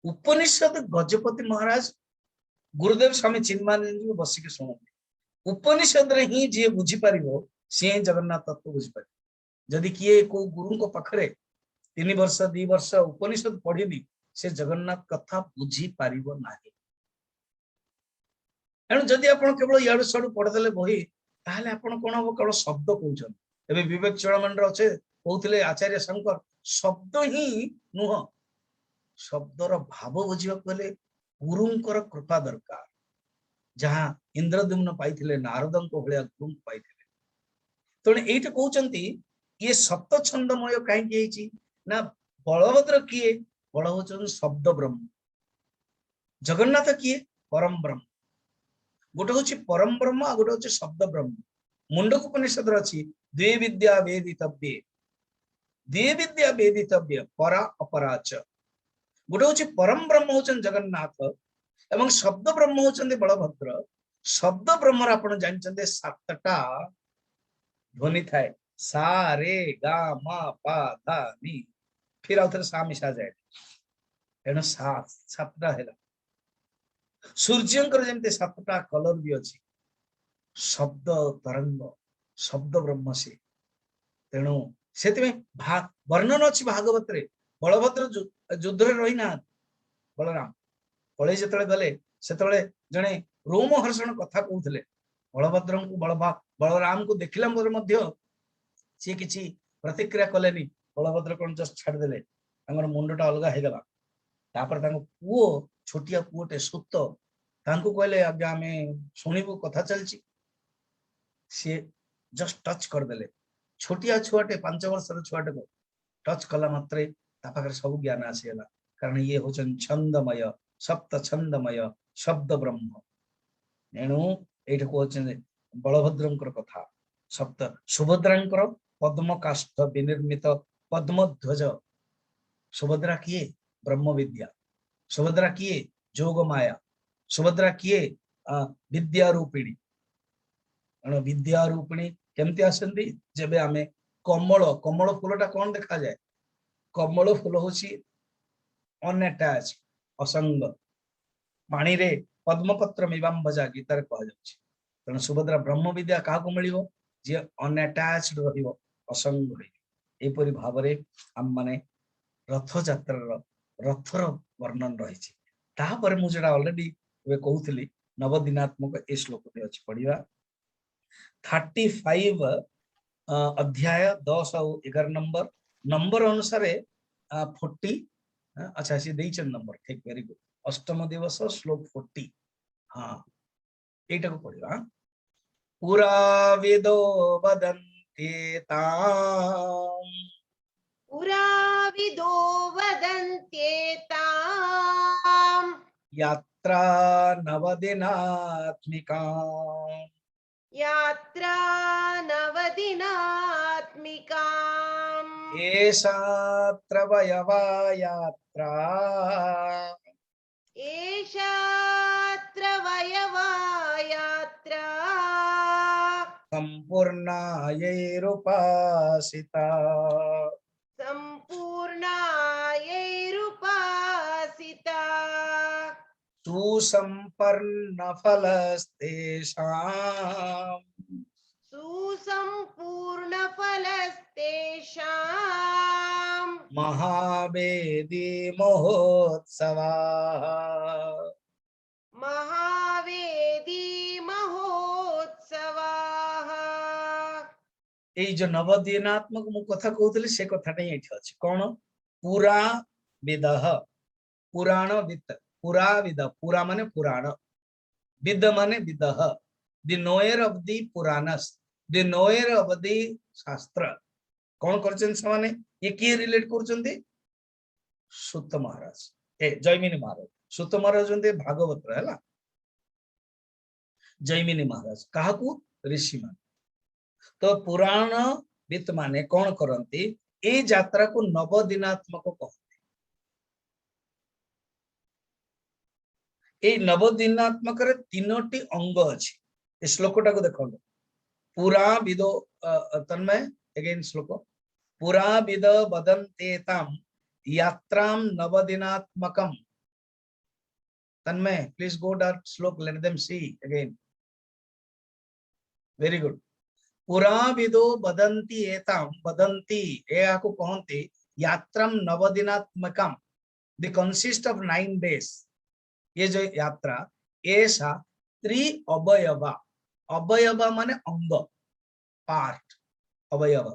उपनिषद गजपति महाराज गुरुदेव स्वामी चिन्मानंद जी बसी के सुनते उपनिषद रे ही जे बुझी पारिबो से जगन्नाथ तत्व बुझी पारि जदि किए को गुरु को पाखरे 3 वर्ष 2 वर्ष उपनिषद पढ़िबी से जगन्नाथ कथा बुझी पारिबो नाही एनु जदि आपण केवल याडू सडू पढदेले बही ताहले आपण कोन हो केवल शब्द कहउछन एबे विवेक चूड़ामणि रे अछि कहउथिले आचार्य शंकर शब्द ही नुह शब्दर भाव बुझिबा पले गुरुंकर कृपा दरकार जहां इंद्रद्युम्न पाइथिले नारदंक भलिया गुरु पाइथिले तणे एइटे कहउचंती ये सप्त छंदमय काहे किएछि ना बलभद्र किए बलभद्र शब्द ब्रह्म जगन्नाथ किए परम ब्रह्म गोटे होछि परम ब्रह्म आ गोटे होछि शब्द ब्रह्म मुंडक उपनिषद अछि द्वे विद्या वेदितव्य परा अपराच गोटे होछि परम ब्रह्म होचन जगन्नाथ एवं शब्द ब्रह्म होचन बलभद्र शब्द ब्रह्म आपण जानचंदे 7टा ध्वनि थाए सा रे गा मा पा धा नी फिर आउथरे सा मिसा जाए एनो 7टा हैला सूर्यंकर जेमते 7टा कलर भी अछि शब्द तरंग शब्द ब्रह्म से तेणु सेतिमे वर्णन अछि भागवत रे बलभद्र युद्ध रे रहिना बलराम पळे जेतले गले सेतले जणे रोमहर्षण कथा कहउथले बलभद्र को बलराम को देखिला मोर मध्य से किछि प्रतिक्रिया कलेनी बलभद्र कोन जस्ट छाड़ देले हमर मुंडटा अलगा हे गला तापर ताको पुओ छोटिया पुओटे सुत तांको कहले आज्ञा में सुनिबो कथा चलची से जस्ट टच कर देले छोटिया छुआटे 5 वर्षर छुआटे को टच कला मात्रे तापाकर सब ज्ञान आसीला कारण ये होचन छंदमय सप्त छंदमय शब्द ब्रह्म एणु एठो कोचन बलभद्रंकर कथा सप्त सुभद्रांकर पद्म काष्ठ विनिर्मित पद्मध्वज सुभद्रा किए ब्रह्म विद्या सुभद्रा किए जोग माया सुभद्रा किए विद्या रूपिणी एणु विद्या रूपिणी केमती आसंदी जेबे आमे कमल कमल फूलटा कोन देखा जाए कमल फूल होची अनअटैच असंग पानी रे पद्मपत्र मिवांबजा गीतार कह जाउछि तेणु सुभद्रा ब्रह्म विद्या काको मिलिबो जे अनअटैच्ड रहिबो असंग रहिबो एपरि भावरे हम माने रथ यात्रा रथर वर्णन रहिछि तापर मु जेडा ऑलरेडी वे कहउथली नवदिनात्मक ए श्लोक पे अछि पढिबा 35 अध्याय 10 और 11 नंबर अनुसार 40 अच्छा से देइछन नंबर ठीक वेरी गुड अष्टम दिवस श्लोक 40 हाँ एटा को पढिबा पुरा वेदो वदन्ते ताम पुरा विदो वदन्त्येताम् यात्रा नवदिनात्मिका यात्रा नवदिनात्मिकाम् एषात्र वयवा यात्रा एषात्र वयवा यात्रा संपूर्णायैरुपासिता सम्पूर्णायैरुपासिता सुसंपन्न फलस्तेषाम् सुसम्पूर्णफलस्तेषाम् महावेदी महोत्सवाः महावेदी महोत्सवाः এই যে নবদিনাত্মক ମୁଁ କଥା କହୁଥିଲି ସେ କଥାଟା ହିଁ ଏଠି ଅଛି କଣ ପୁରା ବିଦଃ ପୁରାଣ ବିଦ ପୁରା ବିଦ ପୁରା ମାନେ ପୁରାଣ ବିଦ ମାନେ ବିଦଃ the knower of the Puranas the knower of the shastra କଣ କରିଛନ୍ତି ସେମାନେ ଇଏ କିଏ ରିଲେଟ କରୁଛନ୍ତି ସୁତ ମହାରାଜ ଜୈମିନୀ ମହାରାଜ ସୁତ ମହାରାଜ ହଉଛନ୍ତି ଭାଗବତର ହେଲା ଜୈମିନୀ ମହାରାଜ କାହାକୁ ଋଷି ମାନେ ତ ପୁରାଣ ବିତ ମାନେ କଣ କରନ୍ତି ଏଇ ଯାତ୍ରାକୁ ନବଦିନାତ୍ମକ କହନ୍ତି ଏଇ ନବଦିନାତ୍ମକରେ ତିନୋଟି ଅଙ୍ଗ ଅଛି ଏ ଶ୍ଲୋକଟାକୁ ଦେଖନ୍ତୁ ପୁରା ବିଦ ତନ୍ମୟ अगेन श्लोक पुरा विद वदन्तेताम यात्राम नवदिनात्मकम तन्मय प्लीज गो that श्लोक let them see again very good पुरा विदो वदन्ति एताम वदन्ति एयाकु कहन्ति यात्राम नवदिनात्मकम the consist of 9 days ये जो यात्रा ऐसा त्रि अवयवा अवयवा माने अंग पार्ट अवयव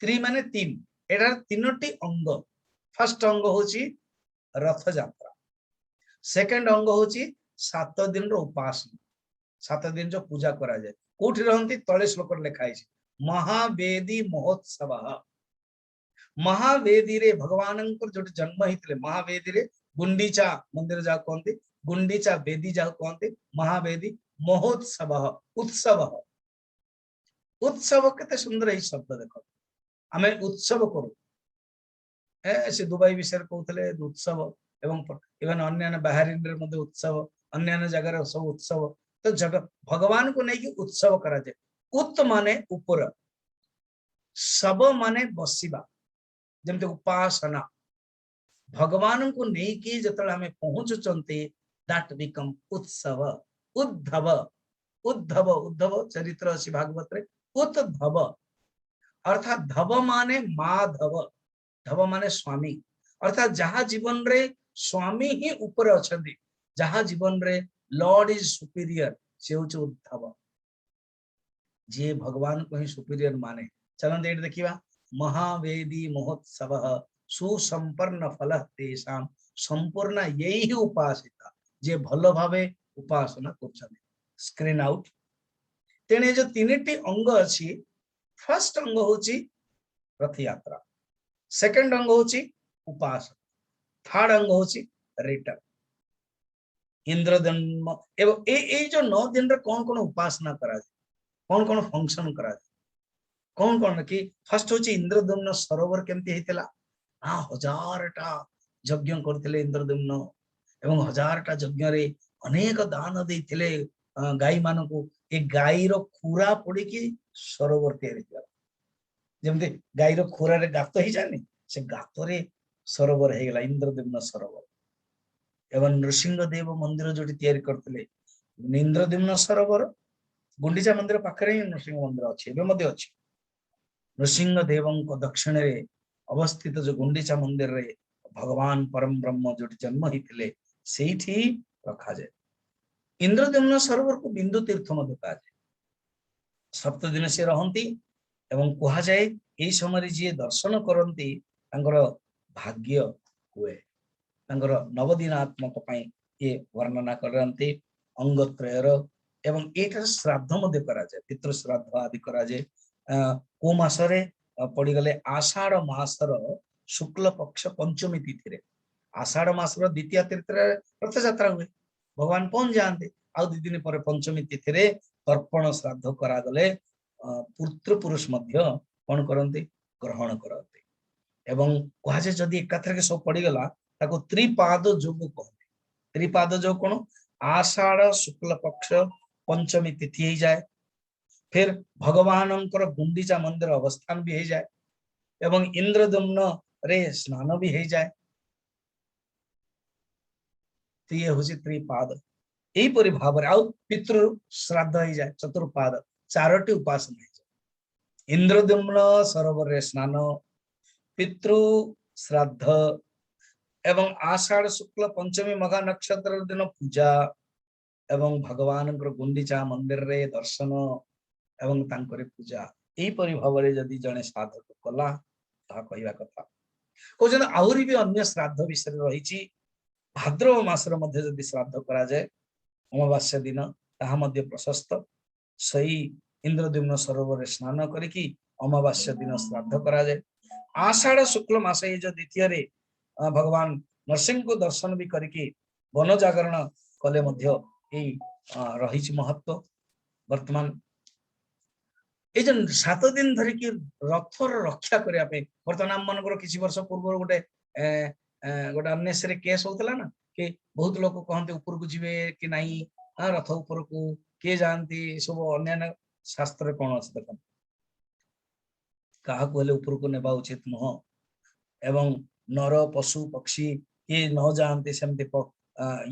त्रि माने तीन एटार तीनोटी अंग फर्स्ट अंग होची रथ यात्रा सेकंड अंग होची 7 दिन रो उपासना 7 दिन जो पूजा करा जाए कोठी रहंती तळे श्लोक लिखा है महावेदी महोत्सव महावेदी रे भगवानंकर जो जन्म हितले महावेदी रे गुंडीचा मंदिर जा कहंती गुंडीचा वेदी जा कहंती महावेदी महोत्सव उत्सव उत्सव केते सुंदर ही शब्द देखो आमे उत्सव करू से दुबई विषय कहते उत्सव एवं इवन अन्य बाहरीन रे मध्य उत्सव अन्य जगह सब उत्सव तो जगह भगवान को नहीं कि उत्सव करा जाए उत माने ऊपर सब माने बसिबा जमते उपासना भगवान को नहीं कि जतले हमें पहुंचुचंती दैट बिकम उत्सव उद्धव उद्धव उद्धव चरित्र अछि भागवत रे उद्धव अर्थात धव माने माधव धव माने स्वामी अर्थात जहाँ जीवन रे स्वामी ही ऊपर अछंती जहाँ जीवन रे लॉर्ड इज सुपीरियर से होचे उद्धव जे भगवान को ही सुपीरियर माने चलन देख देखिबा महावेदी महोत्सव सुसंपन्न फल तेषाम संपूर्ण यही उपासिता जे भलो भावे उपासना करछन स्क्रीन आउट तेने जो तीनटी अंग अछि फर्स्ट अंग होची रथ यात्रा सेकंड अंग होची उपासना थर्ड अंग होची रिटर्न इंद्रधनुष एवं ए जो 9 दिन रे कौन कौन उपासना करा जाए कौन कौन फंक्शन करा जाए कौन कौन कि फर्स्ट होची इंद्रधनुष सरोवर केमती हेतिला आ 1000टा यज्ञ करथिले इंद्रधनुष एवं 1000टा यज्ञ रे अनेक दान देथिले गाई मानको ए गाई रो खुरा पड़ी की सरोवर तैयारी करा जमते गाई रो खुरा रे गात ही जानी से गात रे सरोवर हे गेला इंद्रधनुष सरोवर एवं नृसिंह देव मंदिर जोटी तैयारी करथिले इंद्रधनुष सरोवर गुंडीचा मंदिर पाखरे नृसिंह मंदिर अछि एबे मध्ये अछि नृसिंह देवं को दक्षिण रे अवस्थित जो गुंडीचा मंदिर रे भगवान परम ब्रह्म जोटी जन्म हिथिले सेठी रखा जाए इंद्रधनुष सरोवर को बिंदु तीर्थ मध्ये कहा जाए 7 दिन से रहंती एवं कहा जाए एई समय जे दर्शन करंती तांगर भाग्य हुए तांगर नवदिनात्मक पई ये वर्णना करंती अंग त्रयर एवं एटा श्राद्ध मध्ये करा जाए पितृ श्राद्ध आदि करा जाए को मासरे पड़ी गले आषाढ़ मासर शुक्ल पक्ष पंचमी तिथि रे आषाढ़ मासर द्वितीय तीर्थ रथ यात्रा हुए भगवान पहुंच जाते आउ 2 दिन पर पंचमी तिथि रे तर्पण श्राद्ध करागले पुत्र पुरुष मध्य कौन करते ग्रहण करते एवं कहुए जदि एकाथरके सब पड़गला ताको त्रिपाद जोग कहते त्रिपाद जोग कौन आषाढ़ शुक्ल पक्ष पंचमी तिथि ही जाए फिर भगवान गुंडीचा मंदिर अवस्थान भी हो जाए एवं इंद्रदम्न रे स्नान भी हो जाए तो ये हूँ त्रिपाद यहीपरि भाव आउ पितृ श्राद्ध हो जाए चतुर्पाद 4टी उपासना हो जाए इंद्रदम्न सरोवर रे स्नान पितृ श्राद्ध एवं आषाढ़ शुक्ल पंचमी मघा नक्षत्र दिन पूजा एवं भगवान गुंडीचा मंदिर रे दर्शन एवं तांकरे पूजा यहीपरि भाव जदि जड़े साधक कला कहवा कथा कहते आहरी भी अन्य श्राद्ध विषय रही भाद्रव मासर मध्य जदि श्राद्ध करा जाए अमावास्या दिन ताहा मध्य प्रशस्त सही इंद्रद्युम्न सरोवर स्नान करिकी अमावास्या दिन श्राद्ध करा जाए आषाढ़ शुक्ल मास ये जो द्वितीय रे भगवान नरसिंह को दर्शन भी करिकी वन जागरण कले मध्य रही महत्व वर्तमान ये 7 दिन धरिकी रथर रक्षा करने बर्तमान आम मन किसी वर्ष पूर्व गोटे गोटे अननेसेसरी केस होता ना कि बहुत लोग कहते ऊपर को जीवे कि नहीं रथ ऊपर को किए जाती सब अन्य शास्त्र कौन अच्छे देख क्या ऊपर को नेबा उचित नुह एवं नर पशु पक्षी ये न जाते सेमती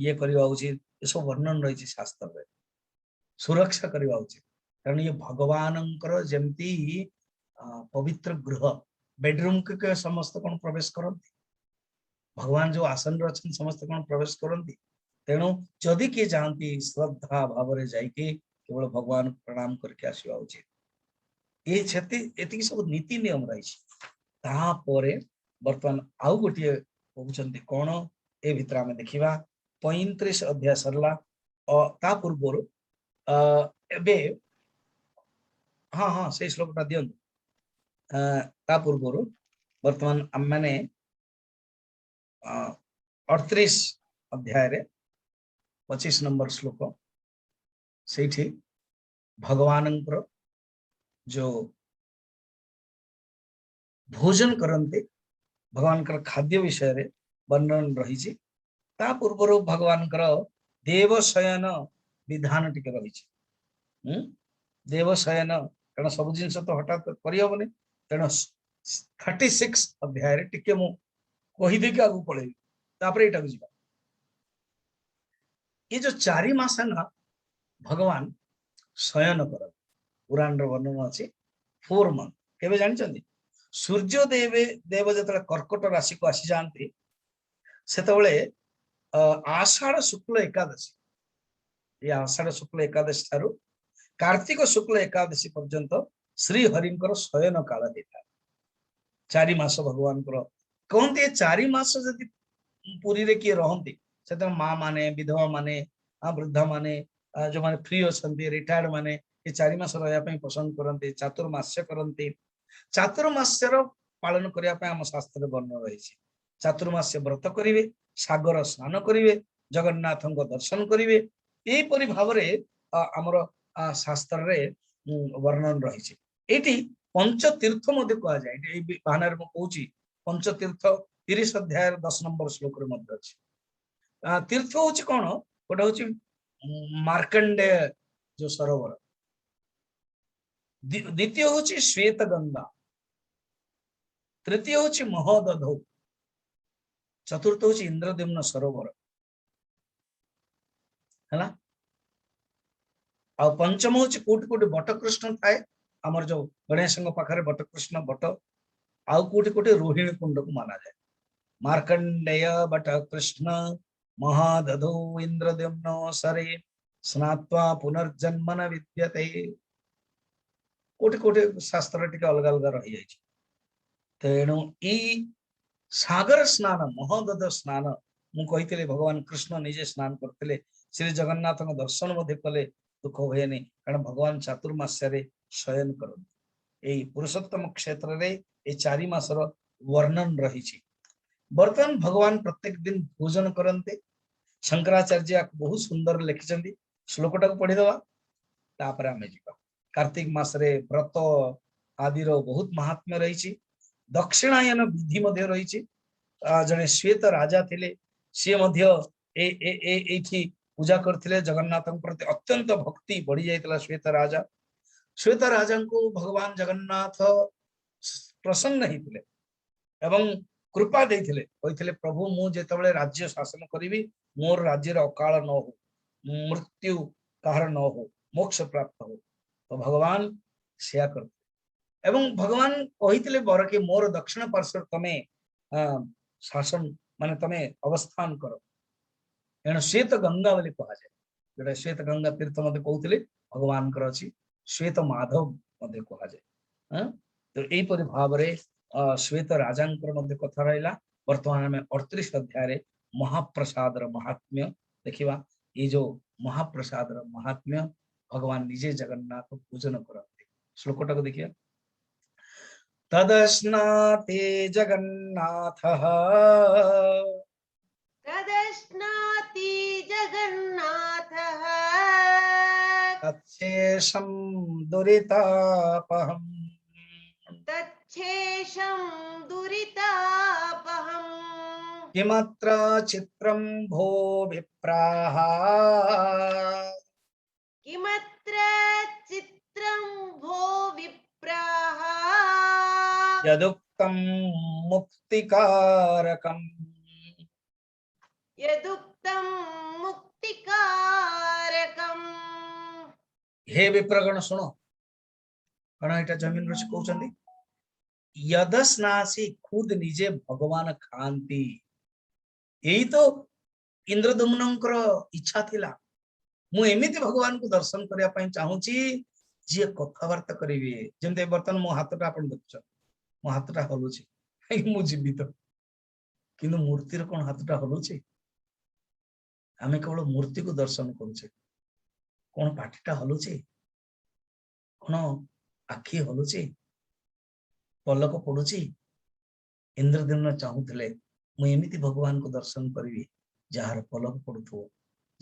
ये करवा उचित ये सब वर्णन रही शास्त्र में सुरक्षा करवा उचित कारण ये भगवान जमती पवित्र गृह बेडरूम के समस्त कौन प्रवेश करती भगवान जो आसन अच्छा समस्त कौन प्रवेश करती तेणु जदि किए जाती श्रद्धा भाव जाइए केवल भगवान प्रणाम करके आसवा उचित ये ये सब नीति नियम रही बर्तमान आउ गोटे कहते कौन ए भितर आम देखा 35 अध्याय सरला ता पूर्वर एबे हाँ हाँ से श्लोकटा दियंतु ता पूर्वर वर्तमान आम माने 38 अध्याय रे 25 नंबर श्लोक से भगवान जो भोजन करते भगवान खाद्य विषय रे वर्णन रही पूर्व भगवान देवशयन विधान टिके रही देवशयन कारण सब जिन तो हठात करहबनी तेणु 36 अध्याय रे टिके मु कहीदे कि आगु पलैबी तापर एटा बुझिबा ये जो 4 मास ना भगवान शयन कर पुराण रो वर्णन अछि 4 मंथ केबे जानि सूर्य देव जतले कर्कट राशि को आसी जानते सेतबेले आषाढ़ शुक्ल एकादशी ये आषाढ़ शुक्ल एकादशी ठारू कार्तिक शुक्ल एकादशी पर्यंत श्री हरिंकर शयन काल देता 4 मास भगवान कहते 4 मास जदि पुरी रे किए रहंती से माँ माने विधवा माने वृद्धा माने जो माने फ्री अछंती रिटायर्ड माने ये 4 मास रहा पसंद करते चातुर्मास्य करते चातुर्मास्यर पालन करने आम शास्त्र वर्णन रही चातुर्मास्य व्रत करेंगे सागर स्नान करेंगे जगन्नाथ दर्शन करेंगे यहीपरि भाव आमर शास्त्र रे वर्णन रही ये पंचतीर्थ कहुए बाहाना कहूँ पंचतीर्थ 30 अध्याय 10 नंबर श्लोक तीर्थ हूँ कौन गोटे हूँ मार्कंडेय जो सरोवर द्वितीय हूँ श्वेत गंगा तृतीय हूँ महोदधौ चतुर्थ हूँ इंद्रद्युम्न सरोवर है आ पंचम हूँ कोटि कोटि बटकृष्ण थाए आमर जो गणेश पाखे बटकृष्ण बट आउ कोटि कोटि रोहिणी कुंड को माना जाए मार्कंडेय बटकृष्ण महादधौ इंद्रद्युम्न सरे स्नात्वा पुनर्जन्म न विद्यते कोटि कोटि शास्त्र टी अलग अलग रही जाए तेणु सागर स्नान महोदध स्नान मुझे भगवान कृष्ण निजे स्नान करते श्री जगन्नाथ दर्शन कले दुख हुए नहीं कारण भगवान चातुर्मास्य शयन करते पुरुषोत्तम क्षेत्र रे 4 मासर वर्णन रही बर्तमान भगवान प्रत्येक दिन भोजन करते शंकराचार्य बहुत सुंदर लिखिं श्लोकटा को पढ़ीदवा तापर आमे जीवा कार्तिक मासरे व्रत आदि बहुत महात्म्य रही दक्षिणायन विधि मध्य रही जने श्वेत राजा थिले सी मध्य एठी पूजा करथिले जगन्नाथ प्रति अत्यंत भक्ति बढ़ी जाइतला श्वेत राजा को भगवान जगन्नाथ प्रसन्न होते एवं कृपा देथिले कहिथिले प्रभु मु जेतेबेले राज्य शासन करिवि मोर राज्य अकाल न हो मृत्यु काहर न हो मोक्ष प्राप्त हो तो भगवान सेया करते एवं भगवान कहिथिले बर के मोर दक्षिण पार्श्व तमे शासन माने तमे अवस्थान कर एण श्वेत गंगा बोली कहा जाए जोटा श्वेत गंगा तीर्थ मते कहउथिले भगवान कर अछि श्वेत माधव मते कहा जाए तो एई परि भाव रे श्वेत राजांकर मध्य कथा रहिला वर्तमान में 38 अध्याय रे महाप्रसाद महात्म्य देखिबा ये जो महाप्रसाद महात्म्य भगवान निजे जगन्नाथ पूजन करते श्लोकटा को देखिए तदस्नाते जगन्नाथः तदश्नाति जगन्नाथः तच्छेषं दुरितापहम् तच्छेषं दुरितापहम् किमत्र चित्रं भो विप्राः किमत्र चित्रं भो विप्राः यदुक्तं मुक्तिकारकम् यदुक्तं मुक्तिकारकम् हे विप्रगण सुनो कण एटा जमीन रे कहउछंदी यदस्नासी खुद निजे भगवान खांती यही तो इंद्रदम्नंकर इच्छा थिला मु एमिति भगवान को दर्शन करिया पई चाहूची जे कथावार्ता करिवे जेंते बर्तन मो हातटा आपण देखछ मो हातटा हलुची मु जीवित किंतु मूर्ति रे कोन हातटा हलुची आमे केवल मूर्ति को दर्शन करूचे कोन पाठीटा हलुची कोन आखि हलुची पलक पड़ुची इंद्रदेव चाहूले मु एमिति भगवान को दर्शन करी जार पलक पड़ुथो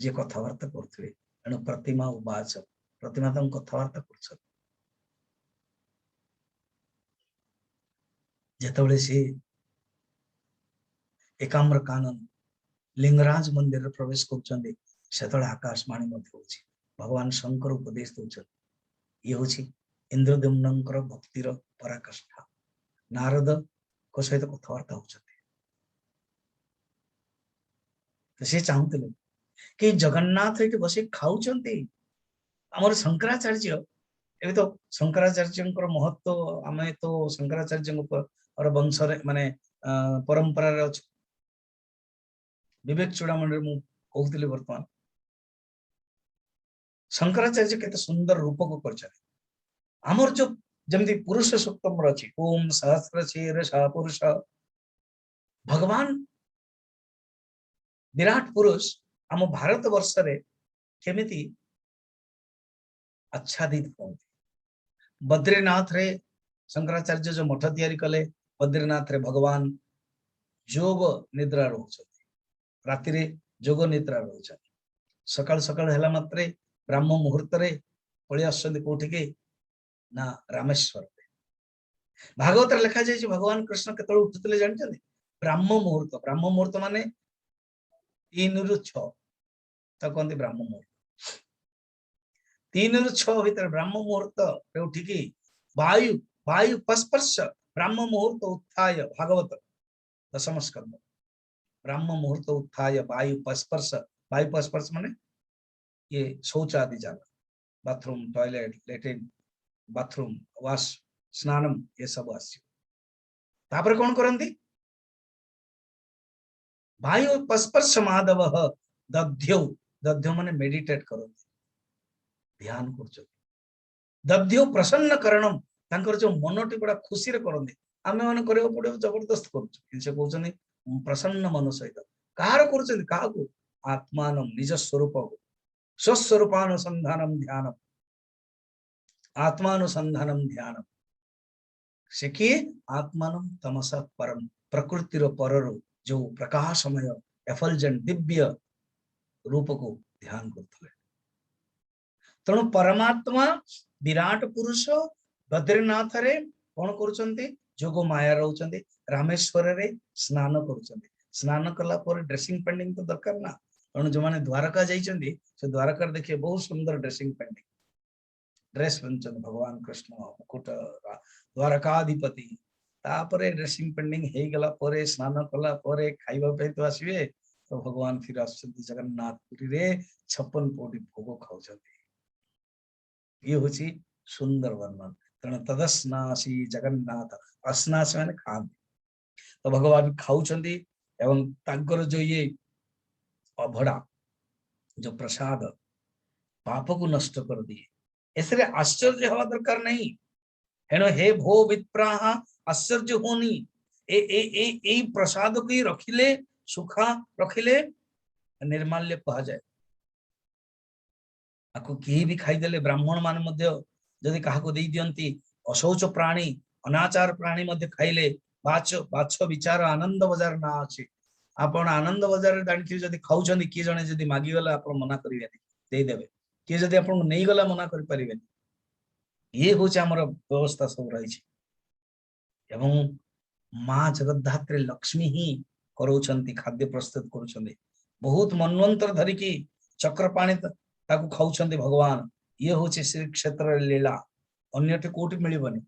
जे कथावार्ता करथुवे एणु प्रतिमा उवाच प्रतिमा तम कथावार्ता करछ जेतबेले से एकाम्र कानन लिंगराज मंदिर रे प्रवेश करछन्ते सेतबेले आकाशवाणी मध्य होछि भगवान शंकर उपदेश दउछन ये होछि इंद्रदेवनंकर भक्तिर पराकाष्ठा नारद को सहित कथावार्ता होछन्ते तो से चाहूले कि जगन्नाथ एठी बसी खाउछन्ते हमर शंकराचार्य एबे तो शंकराचार्यंकर महत्व आमे तो शंकराचार्यंकर और वंश रे माने परंपरा रे अछि विवेक चूड़ामणि रे मु कहउतिले वर्तमान शंकराचार्य केते सुंदर रूप को करछ हमर जो जमती पुरुष सूक्तम रछि ओम सहस्र शीर्षः पुरुष भगवान विराट पुरुष हम भारत वर्ष रे केमिति आच्छादित होंते बद्रीनाथ रे शंकराचार्य जो मठ तैयारी कले बद्रीनाथ रे भगवान जोग निद्रा रहउछथि राति रे जोग निद्रा रहउछथि सकाळ सकाळ हैला मात्रे ब्राह्म मुहूर्त रे पळि आछन्ति कोठी के ना रामेश्वर भागवत लिखा जाए भगवान कृष्ण केतल उठुतले जानते ब्राह्म मुहूर्त माने 3 रु 6 तो कहते ब्राह्म मुहूर्त 3 रु 6 भीतर ब्राह्म मुहूर्त रे उठिकी वायु वायु पस्पर्श ब्राह्म मुहूर्त उत्थाय भागवत दशम स्कंद ब्राह्म मुहूर्त उत्थाय वायु पस्पर्श माने ये शौच आदि जाना bathroom toilet latrine bathroom wash स्नानम ये सब आस्य तापर कौन करंती वायु पस्पर्श माधव दध्यो माने मेडिटेट करंती ध्यान करछो दध्यो प्रसन्न करणम तांकर जो मनटी बड़ा खुशी रे करंती आमे माने करियो पड़े जबरदस्त करछ से कहउछनी प्रसन्न मन सहित कार करछन का को आत्मानम निज स्वरूप स्वस्वरूपानुसंधानम ध्यानम आत्मानुसंधानम ध्यानम से कि आत्मानम तमसा परम प्रकृतिर पररु जो प्रकाशमय एफलजेंट दिव्य रूप को ध्यान करते तेणु परमात्मा विराट पुरुष बद्रीनाथ रे कौन करुचंती जोग माया रहउचंती रामेश्वर रे स्नान करुचंती स्नान कला पर ड्रेसिंग पेंडिंग तो दरकार ना तेणु जो माने द्वारका जाइचंती से द्वारका देखिए बहुत सुंदर ड्रेसिंग पेंडिंग ड्रेस पिंचंती भगवान कृष्ण मुकुट द्वारकाधिपति तापरे ड्रेसिंग पेंडिंग हे गला परे स्नान कला परे खाइबा पे तो आसीबे तो भगवान फिर आसुचंती जगन्नाथ पुरी रे 56 कोटी भोग खाउचंती ये होची सुंदर वर्णन तेणु तदस्नासी जगन्नाथ अस्नासी माने खाते तो भगवान खाउचंती एवं तांकर जो ये अभड़ा जो प्रसाद पाप को नष्ट कर दिए इसलिए आश्चर्य हवा दरकार नहीं हेणु हे भो विप्राह आश्चर्य होनी ए प्रसाद को रखिले सुखा रखिले निर्माल्य कहा जाए आपको किए भी खाईदेले ब्राह्मण मान मध्य जदि काहाको देई दियंती अशौच प्राणी अनाचार प्राणी मध्य खाइले बाच बाच विचार आनंद बाजार ना अछि आपण आनंद बाजार रे दांठी जदि खाउछनी की जने जदि मागी गला आपण मना करिवेनी देई देबे की जदि आपण नै गला मना करि परिवेनी ये होछ हमर व्यवस्था सब रही छी एवं मां जगद्धात्री लक्ष्मी ही करूछंती खाद्य प्रस्तुत करूछंती बहुत मनवंतर धरि की चक्रपाणी ताकू खाउछंती भगवान ये होछ श्री क्षेत्र लीला अन्यटे कोटि मिलिबनी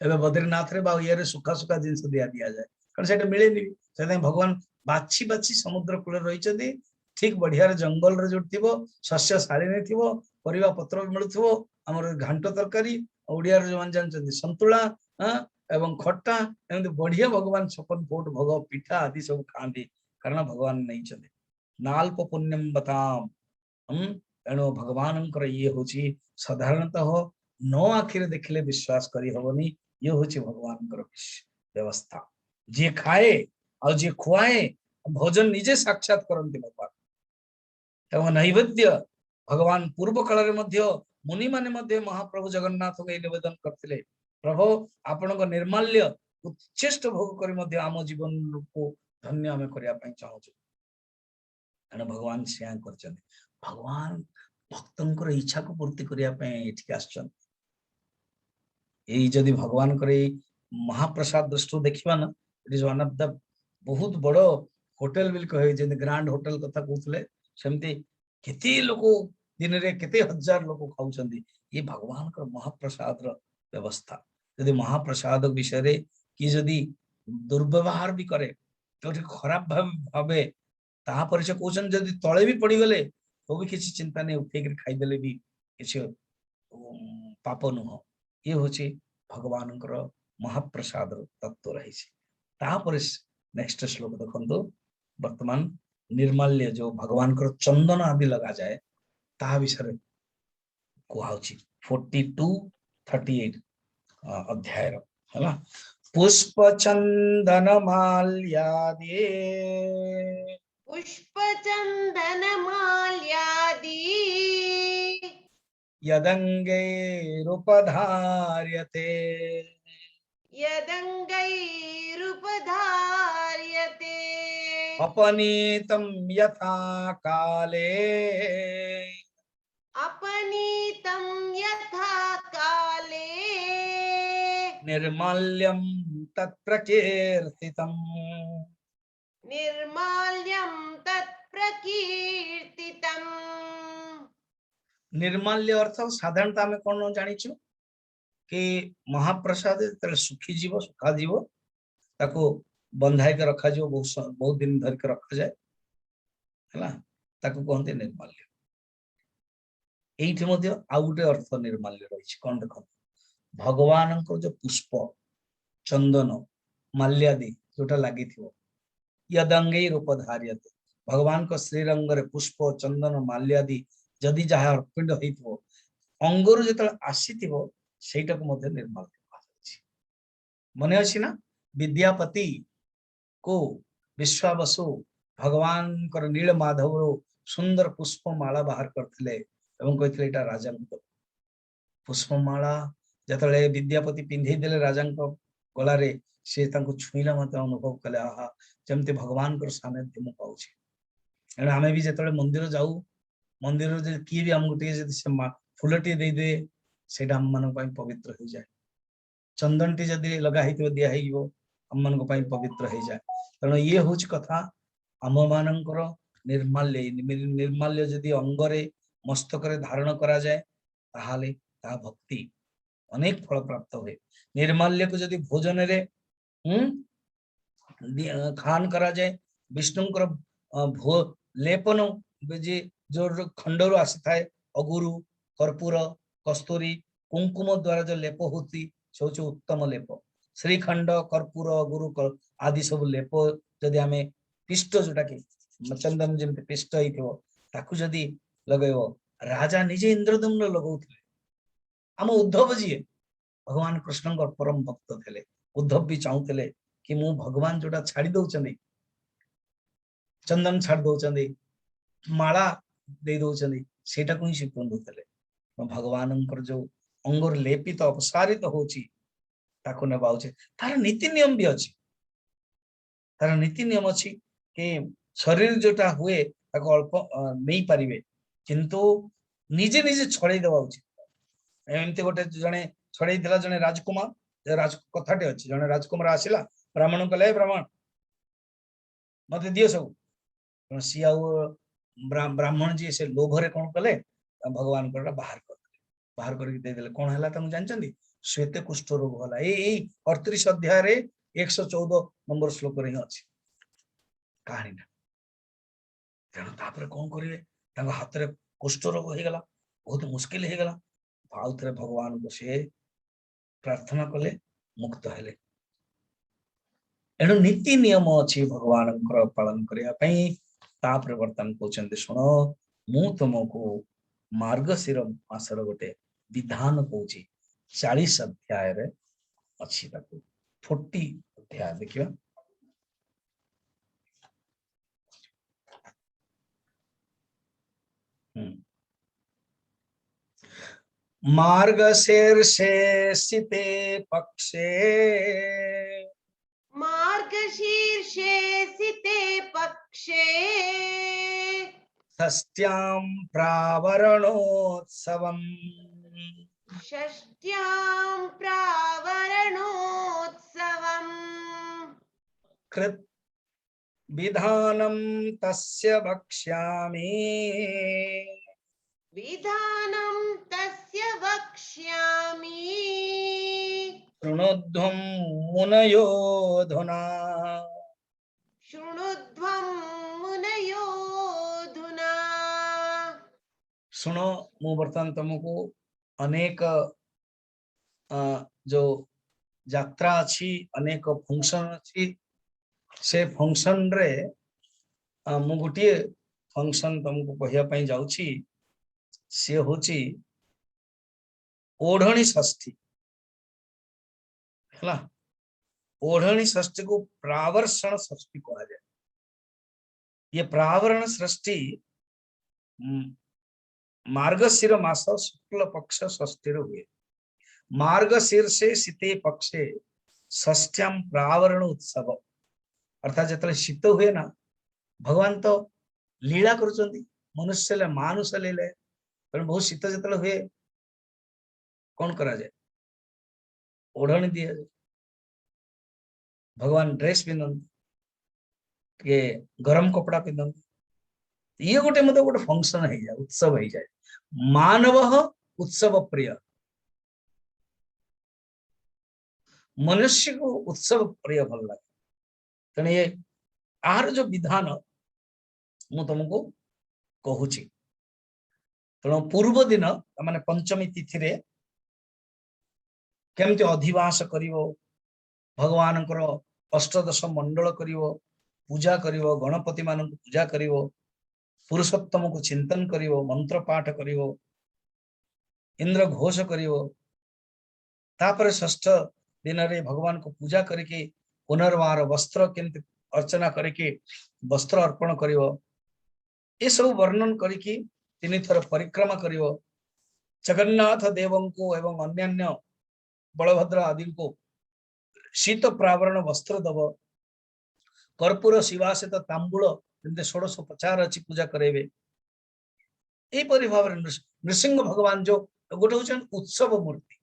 एबे बद्रीनाथ रे बा ये रे सुखा सुखा जिंस दिया जाए कारण सेटा मिलेनी सेते भगवान बाछी बाछी समुद्र कूल रहिचंती ठीक बढ़िया रे जंगल रे जोट थिबो शस्य शालिनी थिबो परिवा पत्र मिलुथिबो हमर घांट तरकारी ओडिया रे जवन जानचंती संतुला एवं खट्टा एमते बढ़िया भगवान 56 कोट भोग पिठा आदि सब खांती कारण भगवान नहीं चले नाल्प पुण्यम बताम एणु भगवान ये होची साधारणतः नो आखिर देखले विश्वास करी हबनी ये होची भगवान व्यवस्था जे खाए और जे खुआए भोजन निजे साक्षात करंती भगवान एवं नैवेद्य भगवान पूर्व काल रे मध्य मुनि माने मध्य महाप्रभु जगन्नाथ को निवेदन करथिले प्रभु आपण को निर्माल्य उच्चेष्ट भोग करी मध्य आम जीवन को धन्य हमें करिया पई चाहू एणु भगवान सेया करछन भगवान भक्तंकर इच्छा को पूर्ति करिया पई एठी आछन एई जदि भगवान करे महाप्रसाद दृष्टि देखिबा ना it is one of the बहुत बड़ो होटल बिल कहे जे ग्रांड होटल कथा कहउतले सेमती केते लोक दिन रे केते हजार लोक खाउछंदी ये भगवान का महाप्रसाद रो व्यवस्था यदि महाप्रसाद विषय रे कि जदि दुर्व्यवहार भी करे तो खराब भावे ता पर से कहउछन जदि तळे भी पड़ी गले तो भी किसी चिंता नहीं उठे कर खाई देले भी किसी पाप नुह ये होची भगवान महाप्रसाद तत्व रही नेक्स्ट श्लोक देखो वर्तमान निर्माल्य जो भगवान को चंदन आदि लगा जाए ता विषय कहउची 42-38 अध्याय है पुष्प चंदन माल्यादि पुष्प चंदन माल्यादि यदंगैरुपधार्यते यदंगैरुपधार्यते अपनीतं यथा काले अपनीतं यथा काले निर्माल्यं तत्प्रकीर्तितम् निर्माल्यं तत्प्रकीर्तितम् निर्माल्य अर्थ साधारणतः आम कौन जानिछु कि महाप्रसाद सुखी जीव सुखा जीव ताको बंधाई के रखा जीव बहुत दिन धर के रखा जाए है ताको कहते निर्माल्य एठी मध्य आउ गोटे अर्थ निर्माल्य रही कौन देख भगवान को जो पुष्प चंदन माल्यादि जोटा लगी यदंगे रूपधार्यते भगवान को श्रीरंग रे पुष्प चंदन माल्यादि जदि जहाँ अर्पित हो अंगरु जो आसी सेटा को मध्य निर्माल मन अच्छी ना विद्यापति को विश्वावसु भगवान नील माधव सुंदर पुष्पमाला बाहर करते कहते राजा पुष्पमाला जिते विद्यापति पिंधे देले राजा गलारे से तांको छुईला मते अनुभव कले आहा जमते भगवान कर सानिध्य मु पाउछि। एण आमे भी जेतले मंदिर जाऊ मंदिर जे की भी हमगु टे जदि से फुलटी दे दे सेटा हम मन पई पवित्र हो जाए। चंदन टी जदि लगा हितो दिया हियो हम मन पई पवित्र हो जाए। कारण ये होछ कथा आम मानकर निर्माल्य निर्माल्य जदि अंगरे मस्तकरे धारण करा जाए ताहाले ता भक्ति अनेक फल प्राप्त हुए। निर्माल्य को जदि भोजन रे खान करा जाए विष्णुकर भो लेपन जे जो खंडरू आसी थाए अगुरु कर्पूर कस्तूरी कुंकुम द्वारा जो लेप होती से हूँ उत्तम लेप। श्रीखंड कर्पूर अगुरु आदि सब लेप जदि आमे पिष्ट जोटा कि चंदन जमी पिष्ट ताकू जदि लगेब राजा निजे इंद्रदम्न लगौथिले। आम उद्धव जी भगवान कृष्ण परम भक्त थे। उद्धव भी चाहूले कि मु भगवान जोटा छाड़ी दौरान चंदन छाड़ दौरान माला दे दौरान सेटा को ही से पिंधुले। भगवान जो अंगर लेपित अपसारित होची ताको नेबा उचे। तार नीति नियम भी अच्छी। तार नीति नियम अच्छी कि शरीर जोटा हुए ताको अल्प नहीं पारिबे किंतु निजे निजे छड़े देवा उचित। एमती गोटे जने छड़े दिला जने राजकुमार राज कथाटे अच्छी जने राजकुमार आसिला ब्राह्मण कहले ब्राह्मण मते दियो सब सी ब्राह्मण जी से लोभरे कौन कले भगवान को बाहर करके दे देले। कौन हला तुम जानचंदी श्वेत कुष्ठ रोग हला। ए 38 अध्याय रे 114 नंबर श्लोक रे अछि कहानी ना। तेणु तापर कौन करिवे तांगा हाथ रे कुष्ठ रोग हे गला बहुत मुश्किल हे गला। आउ थे भगवान को से प्रार्थना कले मुक्त हेले। एणु नीति नियम अच्छी भगवान पालन करने तापर वर्तमान कहते शुण मु तुमको मार्गशीर मासर गोटे विधान कौच 40 अध्याय रे अच्छी 40 अध्याय देखिए। मार्गशीर्षे सिते पक्षे मार्गशीर्षे सिते पक्षे षष्ट्यां प्रावरणोत्सवम् षष्ट्यां प्रावरणोत्सवम् कृत विधानं तस्य वक्ष्यामि विधानं तस्य वक्ष्यामि शृणुध्वं मुनयोऽधुना। शृणुध्वं मुनयोऽधुना। सुनो मु वर्तमान तुमको अनेक जो यात्रा अच्छी अनेक फंक्शन अच्छी से फंक्शन रे मु गोटे फंक्शन तुमको कहवाई जाऊँगी सी हूँ ओढ़णी षष्ठी है। ओढ़णी षष्ठी को प्रावर्षण षष्ठी कहा जाए। ये प्रावरण षष्ठी मार्गशीर मास शुक्ल पक्ष षष्ठी हुए। मार्गशीर्षे शीते पक्षे षष्ठ्यां प्रावरण उत्सव अर्थात जिते शीत हुए ना भगवान तो लीला कर मनुष्य मानुष लीले तेणु बहुत शीत जो हुए कौन करा जाए ओढ़णी दि जाए। भगवान ड्रेस पिंधते गरम कपड़ा पिंधते ये गोटे मतलब गोटे फंक्शन हो जाए उत्सव हो जाए। मानव उत्सव प्रिय मनुष्य को उत्सव प्रिय भल लगे। तेणु ये आर जो विधान मु तुमको कहूँ तेणु पूर्व दिन माने पंचमी तिथि रे केमती अधिवास करिवो भगवान अष्टदश मंडल करिवो पूजा करिवो गणपति मान पूजा करिवो पुरुषोत्तम को चिंतन करिवो मंत्र पाठ करिवो इंद्र घोष करिवो। तापर षष्ठ दिन रे भगवान को पूजा करके पुनर्वार वस्त्र केमती अर्चना करके वस्त्र अर्पण करिवो। ये सब वर्णन करके 3 थर परिक्रमा करिवो। जगन्नाथ देवं को एवं अन्यान्य बलभद्र आदि को शीत प्रावरण वस्त्र दब कर्पूर शिवासित तांबूल जमते 1650 अच्छी पूजा करेबे एपरि भाव नृसिंह भगवान जो गोटे हूँ उत्सव मूर्ति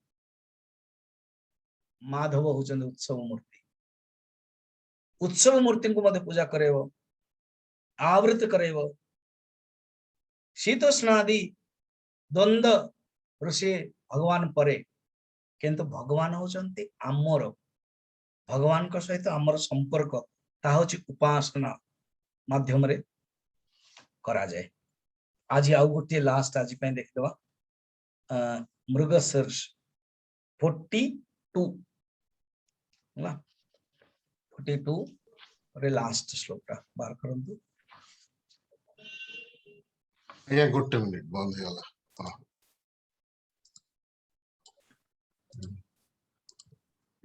माधव होचंद उत्सव मूर्ति को मध्य पूजा करेबो आवृत करेबो शीत स्नादि द्वंद्व ऋषि भगवान परे किंतु भगवान होचंती आमर भगवान को सहित आमर संपर्क ता होची उपासना माध्यम रे करा जाए। आज आउ गोटे लास्ट आज पे देखदवा मृगशीर्ष 42 ना 42 रे लास्ट श्लोक टा बार करंतु ये गुड मिनिट बंद हो गला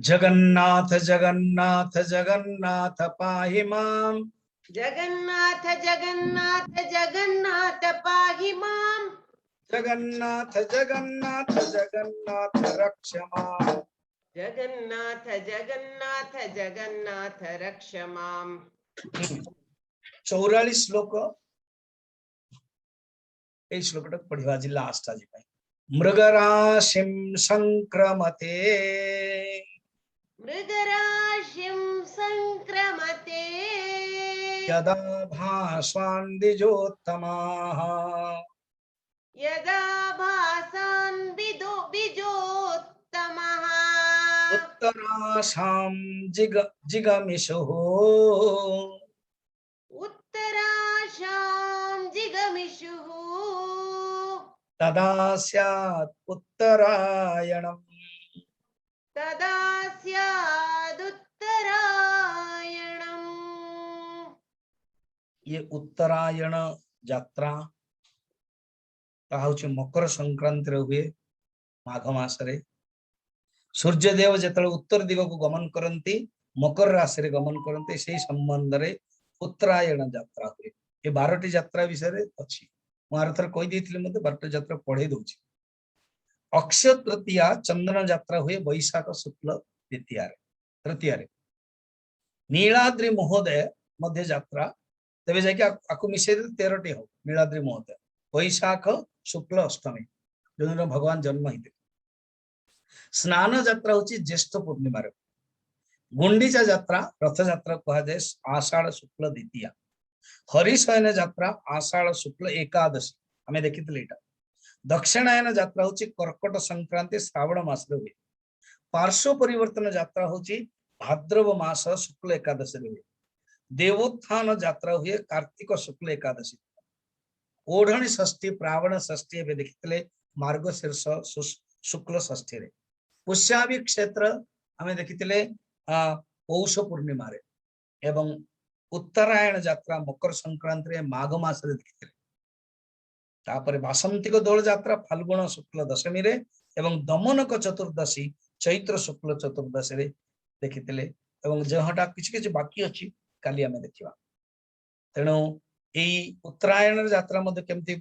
जगन्नाथ जगन्नाथ जगन्नाथ पाहि मां जगन्नाथ जगन्नाथ जगन्नाथ पाहि मां जगन्नाथ जगन्नाथ जगन्नाथ रक्ष मां जगन्नाथ जगन्नाथ जगन्नाथ रक्ष मां 44 श्लोक ए श्लोक टा पढ़िवा आज लास्ट आज पे मृगराशिं संक्रमते मृगराशिं संक्रमते यदा भास्वान् द्विजोत्तमाः यदा भासान् बीजोत्तमः उत्तराशां जिगमिषुः उत्तराशां जिगमिषुः तदा स्यात् उत्तरायणम् तदा स्यादुत्तरायणम्। ये उत्तरायण यात्रा हूँ मकर संक्रांति हुए माघ मासरे सूर्यदेव जिते उत्तर दिग को गमन करती मकर राशि रे गमन करते से संबंध रे उत्तरायण यात्रा हुए ये 12टी यात्रा विषय अच्छी मुझे थर कही 12टी यात्रा पढ़े दूची अक्षय तृतीया चंदन यात्रा हुए वैशाख शुक्ल तृतीया नीलाद्रि महोदय मध्य यात्रा तेज जाकि मिसे 13टी हो नीलाद्रि महोदय वैशाख शुक्ल अष्टमी जो दिन भगवान जन्म होते स्नान यात्रा हूँ ज्येष्ठ पूर्णिम गुंडीचा यात्रा रथ यात्रा कह जाए आषाढ़ शुक्ल द्वितीया हरिशयन यात्रा आषाढ़ शुक्ल एकादशी आम देखी दक्षिणायन यात्रा हूँ कर्कट संक्रांति श्रावण मास हुए पार्श्व परिवर्तन यात्रा हूँ भाद्रव मास शुक्ल एकादशी हुए देवोत्थान यात्रा हुए कार्तिक शुक्ल एकादशी ओढ़णी षष्ठी प्रावण षष्ठी ए देखी मार्गशीर्ष शुक्ल षष्ठी रे पुष्यावी क्षेत्र आम देखी पौष पूर्णिमा एवं उत्तरायण यात्रा मकर संक्रांति रे माघ मास देखी तापर बासंतिक दोल यात्रा फाल्गुन शुक्ल दशमी रे एवं दमनक चतुर्दशी चैत्र शुक्ल चतुर्दशी रे देखी जहाटा किसी बाकी अच्छी काली आम देखा तेणु यही उत्तरायण यात्रा केमती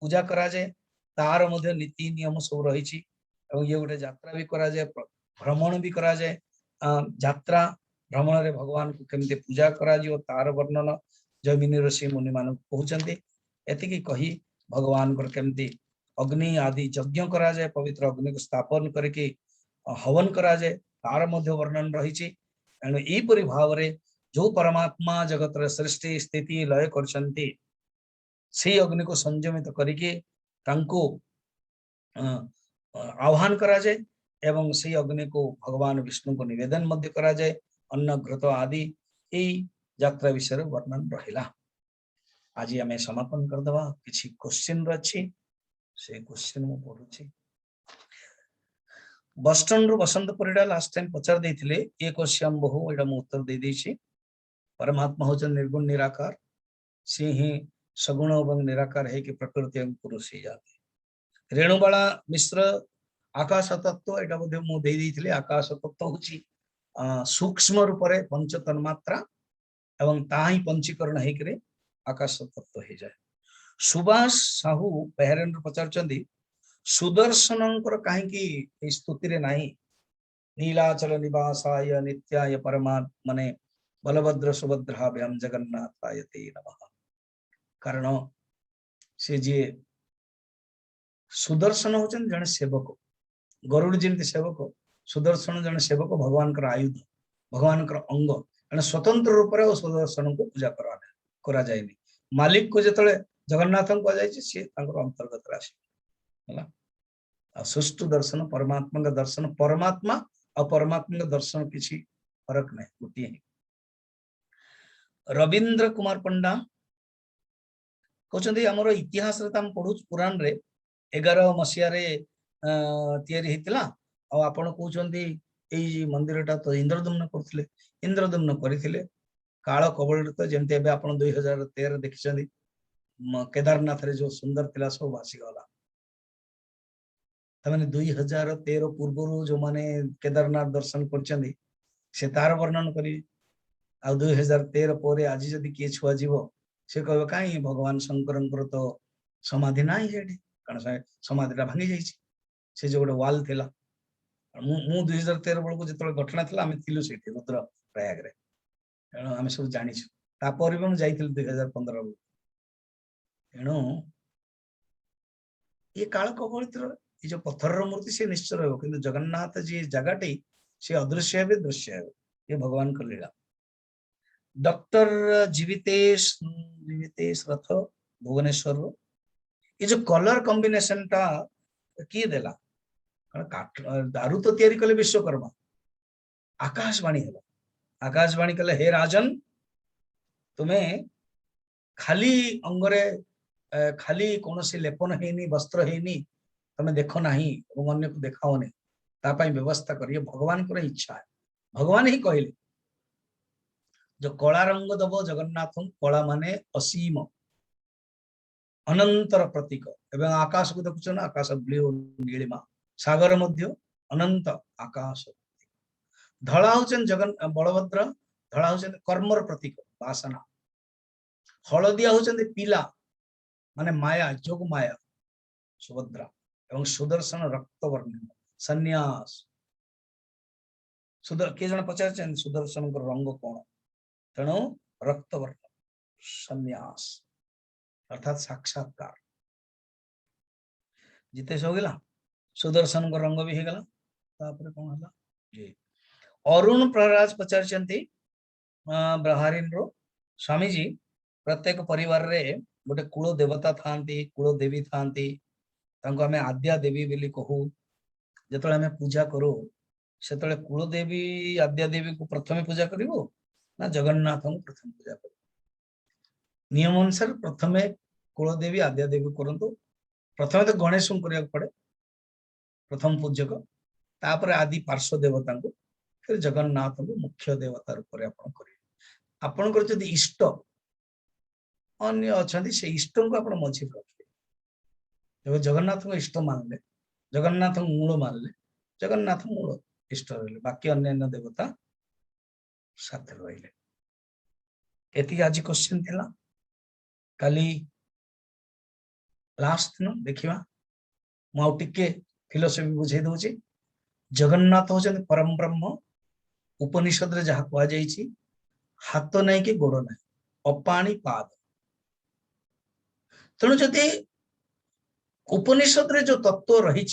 पूजा करा जाए तार नीति नियम सब रही ये गोटे यात्रा भी करा जाए भ्रमण भी करा जाए यात्रा भ्रमण रे भगवान को केमती पूजा करा जियो तार वर्णन जमिनी ऋषि मुनि मान कहते एतिकी कही भगवान को केमती अग्नि आदि यज्ञ करा जाए पवित्र अग्नि को स्थापन करके हवन करा जाए तार वर्णन रही तेणु यहीपरि भाव रे जो परमात्मा जगत सृष्टि स्थिति लय करछंती से अग्नि को संयमित करके आह्वान करा जाए एवं से अग्नि को भगवान विष्णु को निवेदन मध्य करा जाए अन्न घृत आदि यही यात्रा विषय वर्णन रहिला आज आम समापन करदवा किछि क्वेश्चन रछि से क्वेश्चन मु पढुछि बस्टन रु बसंत परिडा लास्ट टाइम पचार देथिले ए क्वेश्चन बहु एटा मु उत्तर दे देछि परमात्मा होचन निर्गुण निराकार से ही सगुण एवं निराकार है कि प्रकृति एवं पुरुष ही जाते रेणुबाला मिश्र आकाश तत्व एटा बोधे मु दे देथिले आकाश तत्व होची सूक्ष्म रूप रे पंच तन्मात्रा एवं ताही पंचीकरण है कि आकाश तत्व हो जाए सुभाष साहू बहरेन पचार सुदर्शन कहीं स्तुति रे नहीं नीलाचल निवासाय नित्याय परमात्मने बलभद्र सुभद्राभ्याम जगन्नाथाय ते नमः। कारण से जे सुदर्शन होचन जने सेवक, गरुड़ जमी सेवक, सुदर्शन जने सेवक भगवान आयुध, भगवान अंग, जने स्वतंत्र रूप से सुदर्शन को पूजा करा जाएनी। मालिक को जिते जगन्नाथ को सी अंतर्गत राशि सुष्टु दर्शन परमात्मा का दर्शन, परमात्मा और परमात्मा का दर्शन किसी फरक नहीं, गोटे ही। रवींद्र कुमार पंडा कहते आमर इतिहास पढ़ू पुराण रे 11 मसीह तैयारी होता आपण कहते यही मंदिरटा तो इंद्रदम्न करथिले, इंद्रदम्न करथिले काल कबल तो जमते आप 2013 देखिछंदी केदारनाथ रे जो सुंदर थिला सब भासी गला। तमाने 2013 पूर्व जो माने केदारनाथ दर्शन करछंदी से तार वर्णन करी आ 2013 पर आज जदि किए छुआ जीव से कह कहीं भगवान शंकर तो समाधि ना कारण समाधिटा भांगी जाइए से जो गोटे वाल थिला। मु 2013 बेलू जो घटना था आम थिलु से रुद्र प्रयाग रे तेणु आम सब जानिछु तापर भी मुझे 2015 बेलू तेणु ये काल कबलित ये जो पत्थर मूर्ति से निश्चय रहा कि जगन्नाथ जी जगह से अदृश्य है दृश्य है, ये भगवान का लीला। डॉक्टर जीवितेश रथ भुवनेश्वर ये जो कलर कॉम्बिनेशन टा किए देला दारू तो तैयारी कले विश्वकर्मा, आकाशवाणी है आकाशवाणी कले हे राजन तुम्हें खाली अंगरे खाली कौन सी लेपन है वस्त्र है तुम्हें देख ना अन्य को देखाओ नहीं तापाई व्यवस्था करिए भगवान को इच्छा है। भगवान ही कहले जो कला रंग दब जगन्नाथ कला माने असीम अनंतर प्रतीक एवं आकाश को देखुन आकाश ब्लू नीलिमा सागर मध्य अनंत आकाश धड़ा होचन जगन बलभद्र धड़ा होचन कर्मर प्रतीक वासना हलदिया होचन पीला माने माया जोग माया सुभद्रा एवं सुदर्शन रक्त वर्ण सन्यास किए जन पचार सुदर्शन रंग कौन तेणु रक्त वर्ण सन्यास अर्थात साक्षात्कार जिते होगा सुदर्शन को रंग भी होगा कौन है जी अरुण प्रहराज पचार ब्रहारीन रो स्वामी जी प्रत्येक परिवार रे गोटे कुल देवता था कुल देवी था आमे आद्या देवी बोली कहू जो आम पूजा करू से कुल देवी आद्या देवी को प्रथम पूजा करू ना जगन्नाथ को प्रथम पूजा कर नियम अनुसार प्रथम कुलदेवी आद्या देवी करंतु प्रथम तो गणेश को पड़े प्रथम पूजक तापर आदि पार्श्व देवता को फिर जगन्नाथ को मुख्य देवता रूप में आपणकर जदि इष्ट अन्य अच्छा से इष्ट को आप मझी रखिए जब जगन्नाथ को इष्ट मानले जगन्नाथ मूल मानले जगन्नाथ मूल इष्ट रहे बाकी अन्य देवता साथ रही एति आज क्वेश्चन थिला काली लास्ट दिन देखिवा मुझे फिलोसफी बुझे दूची जगन्नाथ होचन परम ब्रह्म उपनिषद रे जहाँ कह जाइछि हाथ नहीं कि गोड़ नहीं अपाणी पाद तेणु जदि उपनिषद रे जो तत्व रही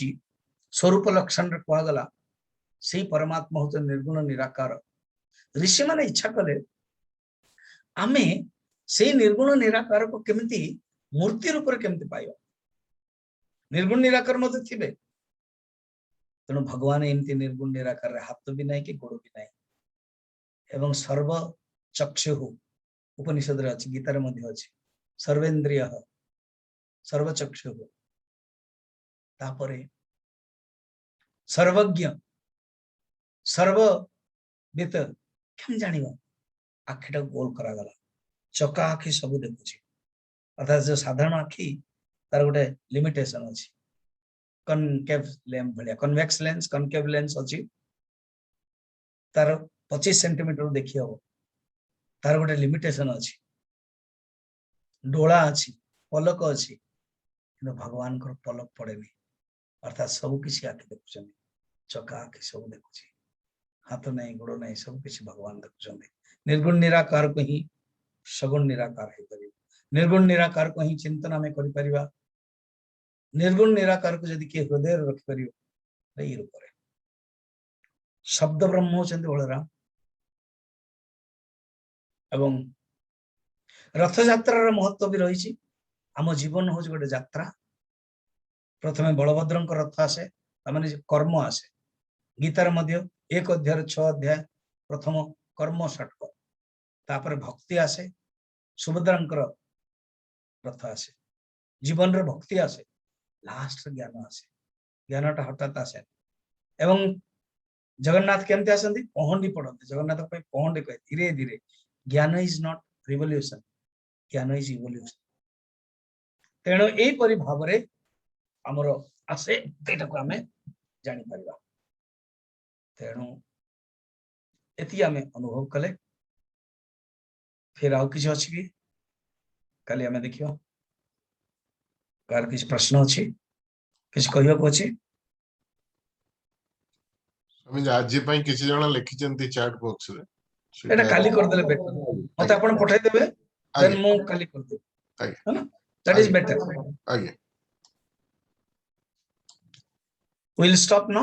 स्वरूप लक्षण रे कहगला से परमात्मा होचन निर्गुण निराकार ऋषि माने इच्छा कले आमे से निर्गुण निराकार को केमिति मूर्ति रूप केमिति पाइबा निर्गुण निराकार मते थिबे तेणु भगवान एमती निर्गुण निराकार हाथ भी नहीं कि गोड़ भी नहीं एवं सर्व चक्षु उपनिषद रे अछि गीता रे मध्ये अछि सर्वेन्द्रिय सर्व चक्षु तापरे सर्वज्ञ सर्ववित केम जानिबा आखिटा गोल करा गला चका आखि सब देखुची अर्थात जो साधारण आखि तार गोटे लिमिटेशन अछि कनकेव लेंस भलिया कन्वेक्स लेंस कनकेव लेंस अछि तार 25 सेंटीमीटर देखि हो तार गोटे लिमिटेशन अछि डोळा अछि पलक अछि किंतु भगवान को पलक पड़ेनी अर्थात सब किसी आखि देखुचंदी चका आखि सब देखुची हाथ नहीं गोड़ नहीं सब किसी भगवान देखुଛନ୍ତି निर्गुण निराकार को ही सगुण निराकार है परिबा निर्गुण निराकार को ही चिंतन में करि परिबा निर्गुण निराकार को यदि के हृदय रखि परिबो एई रूप रे शब्द ब्रह्म होचंदी बलराम एवं रथ यात्रार महत्व भी रही आम जीवन हूँ गोटे यात्रा प्रथमे बलभद्र रथ आसे तामाने कर्म आसे गीतार मध्य 1 अध्याय 6 अध्याय प्रथम कर्म षटक तापर भक्ति आसे सुभद्रांकर रथ आसे जीवन रे भक्ति आसे लास्ट ज्ञान आसे ज्ञानटा हठात आसे एवं जगन्नाथ केमती आसंती पहंडी पड़ते जगन्नाथ पहंडी कहे धीरे धीरे ज्ञान इज नॉट रिवोल्यूशन ज्ञान इज इवोल्यूशन तेणु यहीपरि भाव में आमर आसे आम जानी परिबा तेणु एति आम अनुभव कले फिर आउ किसी अच्छी कि काली आम देखियो कार किसी प्रश्न अच्छी किसी कहवाक अच्छी स्वामी जी आज ପାଇଁ କିଛି ଜଣ ଲେଖିଛନ୍ତି chat box ରେ एटा काली कर देले बेटर मते आपण पठाई देबे देन मु काली कर दे है ना दैट इज बेटर आगे विल स्टॉप नो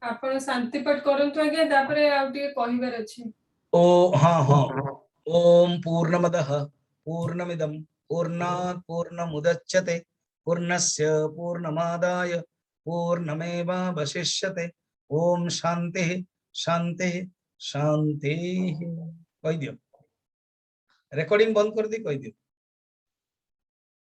आपण शांति पाठ करंतु आगे तापरे आ टिके कहिबार अछि ओ हां हां ओम पूर्णमदः पूर्णमिदं पूर्णात् पूर्णमुदच्यते पूर्णस्य पूर्णमादाय पूर्णमेवावशिष्यते ओम शांति शांति शांति कह दियो रिकॉर्डिंग बंद कर दी कह दियो